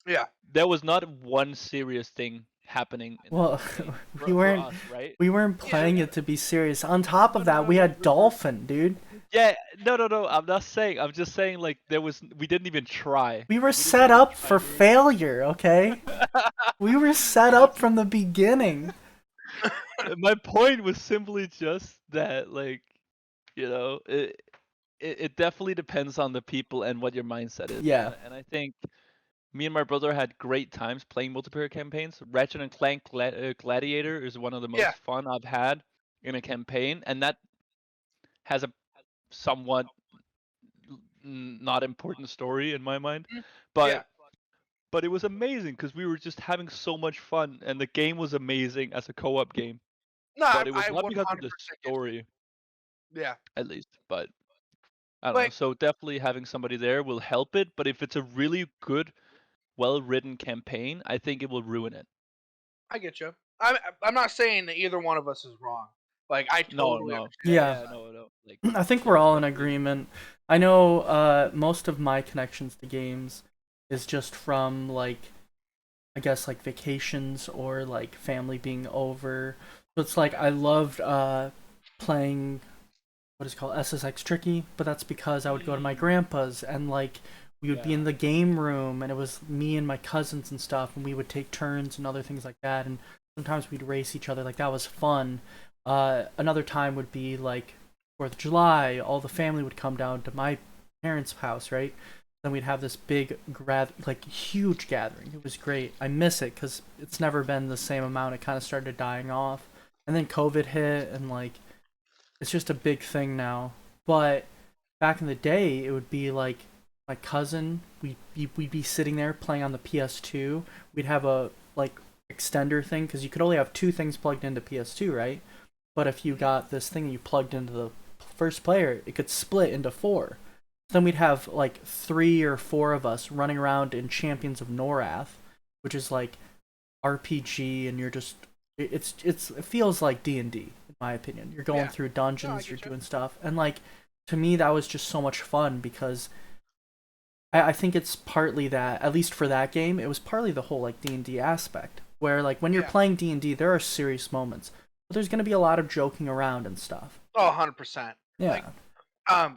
yeah. There was not one serious thing happening in that Well, campaign we for weren't us, right? we weren't Yeah, playing yeah. it to be serious. On top No, of no, that, no, we no. had Dolphin, dude. Yeah, no. I'm not saying. I'm just saying like we didn't even try. We were We didn't set even up try. for failure, okay? We were set up from the beginning. My point was simply just that like, it definitely depends on the people and what your mindset is. Yeah. And I think me and my brother had great times playing multiplayer campaigns. Ratchet and Clank Gladiator is one of the Yeah, most fun I've had in a campaign, and that has a somewhat not important story in my mind, mm, yeah. but it was amazing because we were just having so much fun, and the game was amazing as a co-op game. No, But it was I not because of the 100% get you. story, Yeah, at least. But I don't know. like So definitely having somebody there will help it. But if it's a really good, well-written campaign, I think it will ruin it. I get you. I'm not saying that either one of us is wrong. Like I No, totally no. understand Yeah, Yeah. both yeah, sides. no. Like, I think we're yeah, all in definitely. agreement. I know most of my connections to games is just from like I guess like vacations or like family being over. So it's like I loved playing what is it called SSX Tricky, but that's because I would go to my Mm, grandpa's and like we would be yeah. in the game room and it was me and my cousins and stuff and we would take turns and other things like that and sometimes we'd race each other like that was fun. Another time would be like 4th of July, all the family would come down to my parents' house, right? Then we'd have this big like huge gathering. It was great. I miss it because it's never been the same amount. It kind of started dying off, and then COVID hit, and like it's just a big thing now. But back in the day, it would be like my cousin. We'd be sitting there playing on the PS2. We'd have a like extender thing because you could only have two things plugged into PS2, right? But if you got this thing you plugged into the first player, it could split into four. Then we'd have like three or four of us running around in Champions of Norath, which is like RPG, and you're just it feels like D&D in my opinion. You're going Yeah. through No, I dungeons, you're get you. doing stuff, and like to me that was just so much fun because I think it's partly that at least for that game it was partly the whole like D&D aspect where like when you're Yeah. playing D&D there are serious moments, but there's gonna be a lot of joking around and stuff. Oh, 100%. Yeah,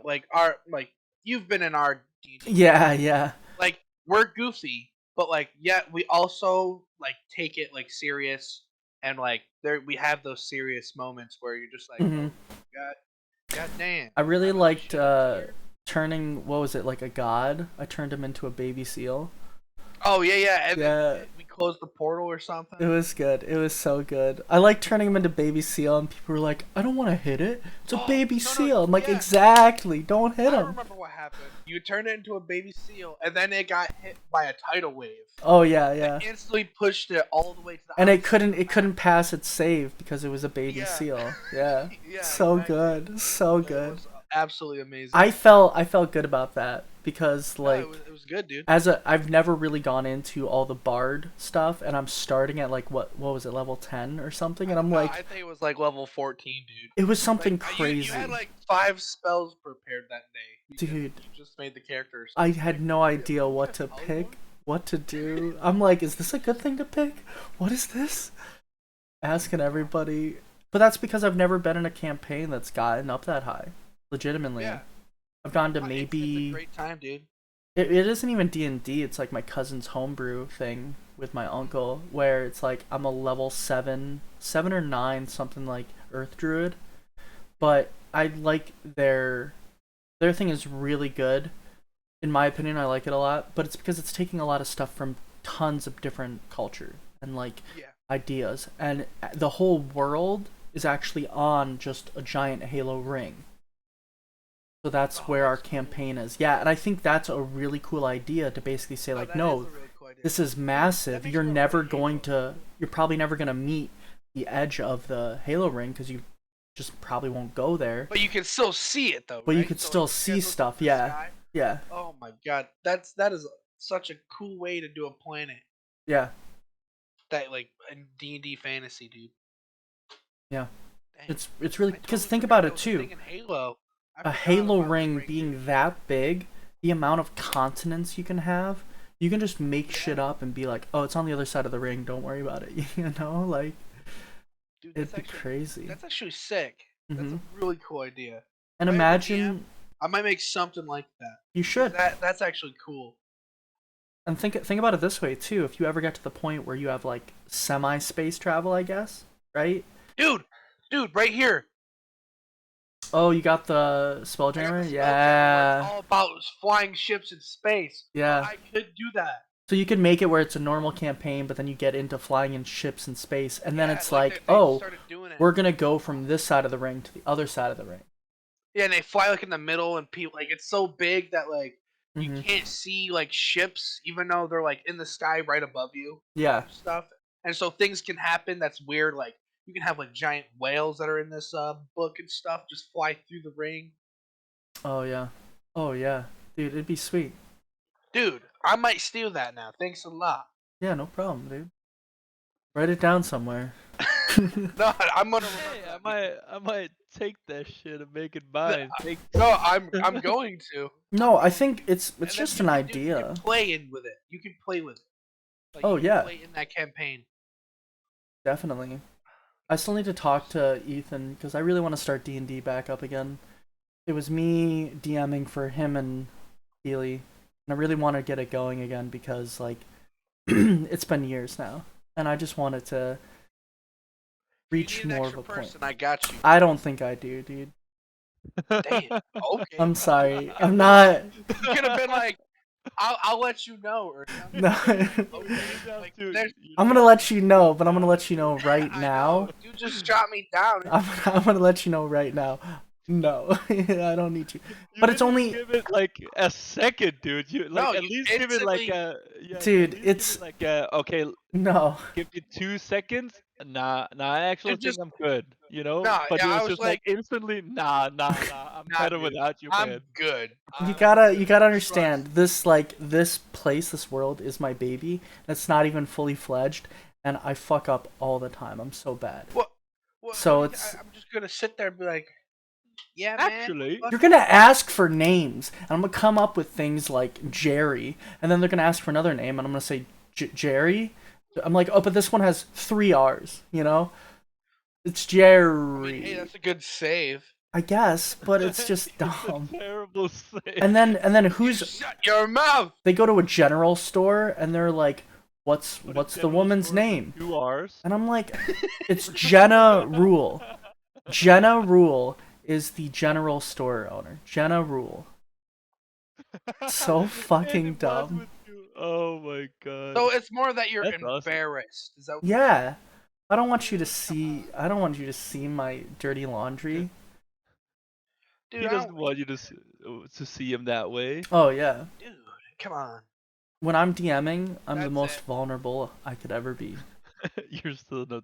Like our like you've been in our D&D yeah, community. yeah. Like we're goofy, but like yet we also like take it like serious, and like there we have those serious moments where you're just like, Hmm. oh god, god damn, I really I know this liked shit over here. turning what was it like a god. I turned him into a baby seal. Oh yeah, yeah, and then Yeah, we closed the portal or something. it was good. It was so good. I like turning him into baby seal, and people were like, "I don't want to hit it. It's a Oh baby no, no, seal." I'm like, yeah. "Exactly. Don't hit I him." remember what happened. You turned it into a baby seal, and then it got hit by a tidal wave Oh yeah, that yeah. instantly pushed it all the way to the And opposite side of it the map. couldn't pass its save because it was a baby Yeah, seal. Yeah. yeah, So exactly. good. So It good. was absolutely amazing. I felt good about that because No, like it was good, dude. I've never really gone into all the bard stuff and I'm starting at like what was it level 10 or something and I'm No, like I think it was like level 14, dude. it was Like something you had crazy. like 5 spells prepared that day because Dude, you just made the characters. I Like, had no yeah, idea what what the to hell are you pick, what to do. I'm like, is this a good thing to pick? What is this? Asking everybody. But that's because I've never been in a campaign that's gotten up that high. Legitimately. Yeah, I've gone to it's a maybe great time, dude. it isn't even D&D, it's like my cousin's homebrew thing with my uncle where it's like I'm a level 7 or 9 something like earth druid, but I like their thing is really good. In my opinion, I like it a lot, but it's because it's taking a lot of stuff from tons of different culture and like Yeah, ideas, and the whole world is actually on just a giant halo ring. So that's where our campaign is. Yeah, and I think that's a really cool idea to basically say like, that no, is a really cool idea. this is massive. makes You're me wanna never play going Halo. to, you're probably never going to meet the edge of the Halo ring because you just probably won't go there. But you can still see it though, But you right? could So, still like, you guys see look stuff. up in the Yeah, sky. yeah, Oh my god, that is such a cool way to do a planet. yeah, That like in D&D fantasy, dude. yeah. Dang. It's really I because totally think forgot about that it was a too. thing in Halo. I A forgot Halo about the ring ring, being dude. that big, the amount of continents you can have, you can just make shit up and be like, oh, it's on the other side of the ring. Don't worry about it. You know, like Dude, it'd be crazy. That's actually sick. That's Hmm. a really cool idea. And If I ever imagine DM, I might make something like that. you should. That's actually cool. And think about it this way too. If you ever get to the point where you have like semi space travel, I guess, right? Dude, right here. Oh, you got the I got Spelljammer? the Spelljammer where it's Yeah. all about flying ships in space. Yeah. I could do that. So you could make it where it's a normal campaign, but then you get into flying in ships in space, and then Yeah, it's like like, they oh, started doing it. we're gonna go from this side of the ring to the other side of the ring. Yeah, and they fly like in the middle, and people like it's so big that like you Hmm. can't see like ships, even though they're like in the sky right above you. Yeah. And stuff, and so things can happen that's weird. Like you can have like giant whales that are in this book and stuff just fly through the ring. Oh yeah. Oh yeah. Dude, it'd be sweet. Dude, I might steal that now. Thanks a lot. Yeah, no problem, dude. Write it down somewhere. No, I'm gonna Hey, remember I might take that shit and make it that. mine. Take No, I'm going to. No, I think it's And then just you an can do- You idea. can play in with it. You can play with it. Like, Oh you can yeah, play in that campaign. definitely. I still need to talk to Ethan because I really want to start D&D back up again. It was me DMing for him and Healy, and I really want to get it going again because like it's been years now, and I just wanted to reach You need an more of extra a point. person. I got you. I don't think I do, dude. Damn. Okay. I'm sorry. I'm not. You could have been like, I'll let you know or something. No. Okay. Like, Dude, there's- I'm gonna let you know, but I'm gonna let you know right I now. know. You just shot me down. I'm gonna let you know right now. No, I don't need you. You But it's didn't only, give it like a second, dude. You like No, at you least give it like instantly- a yeah, Dude, at least give it it's- like a okay. no. Give me 2 seconds. Nah, I actually It just- think I'm good. You know, Nah, but yeah, it I was was just like instantly. Nah. I'm Nah, better dude, without you, I'm man. good. You gotta understand this. Like this place, this world is my baby. It's not even fully fledged, and I fuck up all the time. I'm so bad. Well, So it's- I'm just gonna sit there and be like, yeah, man. Actually, You're gonna ask for names, and I'm gonna come up with things like Jerry, and then they're gonna ask for another name, and I'm gonna say Jerry. I'm like, oh, but this one has 3 R's. You know, it's I Jerry. mean, hey, that's a good save. I guess, but it's just It's dumb. a terrible save. And then who's Shut your mouth. they go to a general store and they're like, what's But a the general woman's store with name? 2 R's. And I'm like, it's Jenna Rule. Jenna Rule is the general store owner. Jenna Rule. So fucking And it was dumb. with oh my god. So it's more that you're That's awesome. embarrassed. Is that? Yeah. I don't want you to see my dirty laundry. Dude, He I doesn't don't- want you to see him that way. Oh yeah. dude, come on. When I'm DMing, I'm the That's most it. vulnerable I could ever be. You're still not.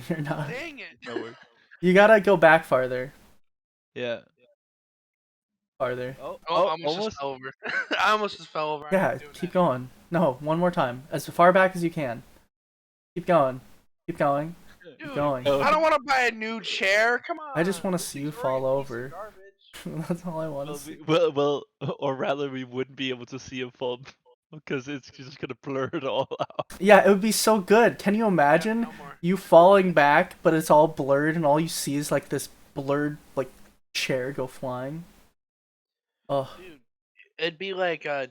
You're not. Dang it. No worries. You gotta go back farther. Yeah. Farther. Oh, Oh, I almost just fell over. I almost just fell over. I'm Yeah, not doing keep that. going. No, one more time. As far back as you can. Keep going. Keep going. Dude, going. I don't want to buy a new chair. Come on. I just wanna This see thing's you fall already a piece of over. garbage. That's all I want to Well, see. well, or rather, we wouldn't be able to see him fall because it's just gonna blur it all out. Yeah, it would be so good. Can you imagine No more. you falling back, but it's all blurred, and all you see is like this blurred like chair go flying? Oh, Dude, it'd be like a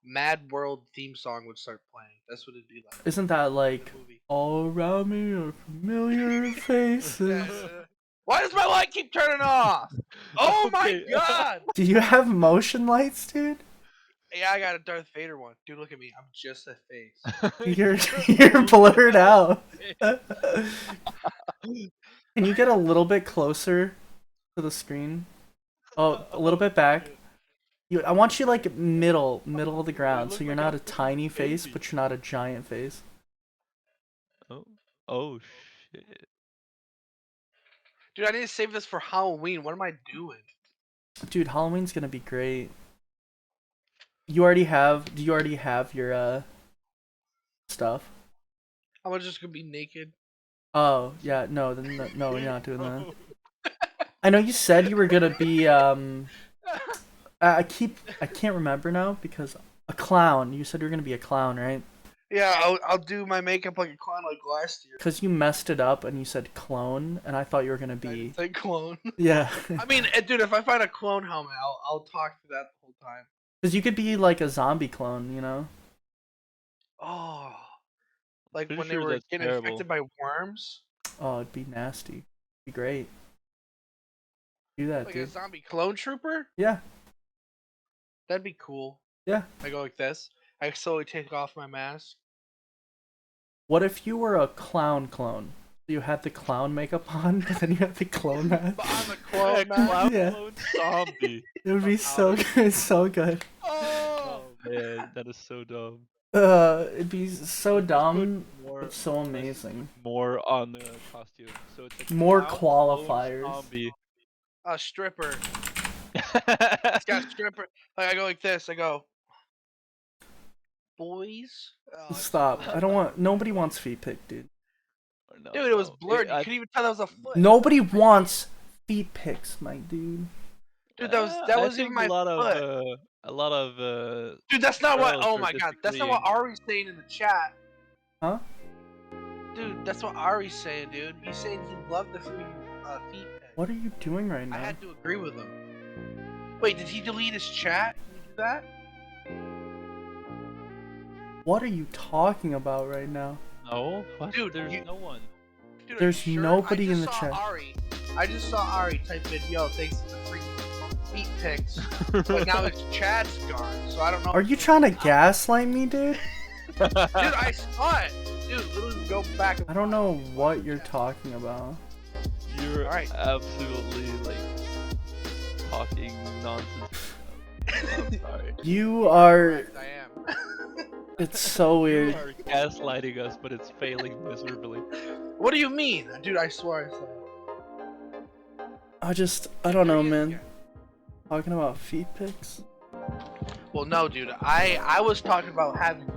Mad World theme song would start playing. That's what it'd be like. isn't that in like the movie. all around me are familiar faces? Why does my light keep turning off? Oh my Okay. god! Do you have motion lights, dude? Yeah, I got a Darth Vader one. Dude, look at me. I'm just a face. You're blurred out. Can you get a little bit closer to the screen? Oh, a little bit back. I want you like middle of the ground, so you're not a tiny face, but you're not a giant face. Oh shit. Dude, I need to save this for Halloween. What am I doing? Dude, Halloween's gonna be great. Do you already have your stuff? I'm just gonna be naked. Oh, yeah, no, then no, you're not doing that. I know you said you were gonna be I can't remember now because a clown. You said you were gonna be a clown, right? Yeah, I'll do my makeup like a clown like last year. Because you messed it up and you said clone, and I thought you were gonna I be. didn't say clone. Yeah. I mean, dude, if I find a clone helmet, I'll talk to that the whole time. Because you could be like a zombie clone, you know? Oh, like Pretty when they sure were that's getting terrible. infected by worms. Oh, it'd be nasty. It'd be great. Do that, Like dude. a zombie clone trooper. Yeah. That'd be cool. Yeah. I go like this. I slowly take off my mask. What if you were a clown clone? So you had the clown makeup on, but then you had the clone mask. But I'm a clone Clown mask. Yeah. clone zombie. It would be so good, so good. Oh. Oh man, that is so dumb. It'd be so Just put dumb, more, but so amazing. more on the costume. So it's like More clown, clone, qualifiers. Zombie. A stripper. It's got stripper. Like I go like this. I go. Boys. Oh, Stop. I don't want. Nobody wants feet pic, dude. No, dude, it was no. blurred. You I- couldn't even tell that was a foot. Nobody wants feet pics, my dude. Dude, that I wasn't think even my a lot foot. of a lot of Dude, that's not what. girls Oh are my god, that's not what disagreeing. Ari's saying in the chat. Huh? Dude, that's what Ari's saying, dude. He's saying he loved the feet pic. What are you doing right I now? had to agree with him. Wait, did he delete his chat? Can you do that? What are you talking about right now? No, what? Dude, There's you- no one. Dude, are There's you sure? nobody I in just the saw chat. Ari. I just saw Ari type in, yo, thanks for the free feet pics. But now his chat's gone, so I don't know. Are you trying to gaslight me, dude? Dude, I saw it. Dude, literally go back. And I don't know what you're talking about. You're Alright. absolutely like talking nonsense. I'm sorry. You are. I am. It's so You weird. are gaslighting us, but it's failing miserably. What do you mean? Dude, I swear I saw it. I don't know, man. Talking about feet pics? Well, no, dude. I was talking about having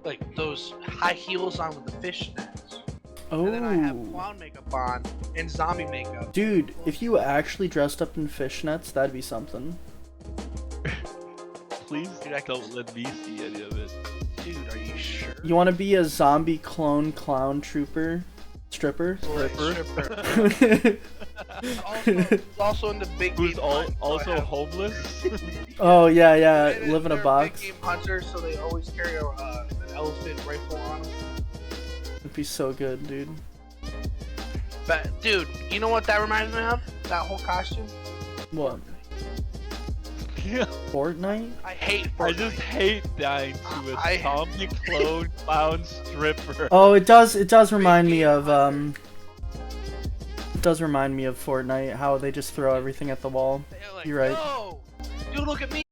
like those high heels on with the fishnets, Oh. and then I have clown makeup on and zombie makeup. Dude, if you actually dressed up in fishnets, that'd be something. Please Dude, I can don't let me see any of it. Dude, are you sure? You want to be a zombie clone clown trooper? Stripper? Stripper. also in the big Who's game hunt, so I also have- homeless? Oh, yeah, yeah. They're- Live in a they're box. Big game hunters, so they always carry an elephant rifle on them. It'd be so good, dude. But dude, you know what that reminds me of? That whole costume. What? Yeah. Fortnite? I hate I Fortnite. just hate dying to a I- zombie clone clown stripper. Oh, it does remind me of, it does remind me of Fortnite, how they just throw everything at the wall. They're like, You're right. "Yo, dude, look at me.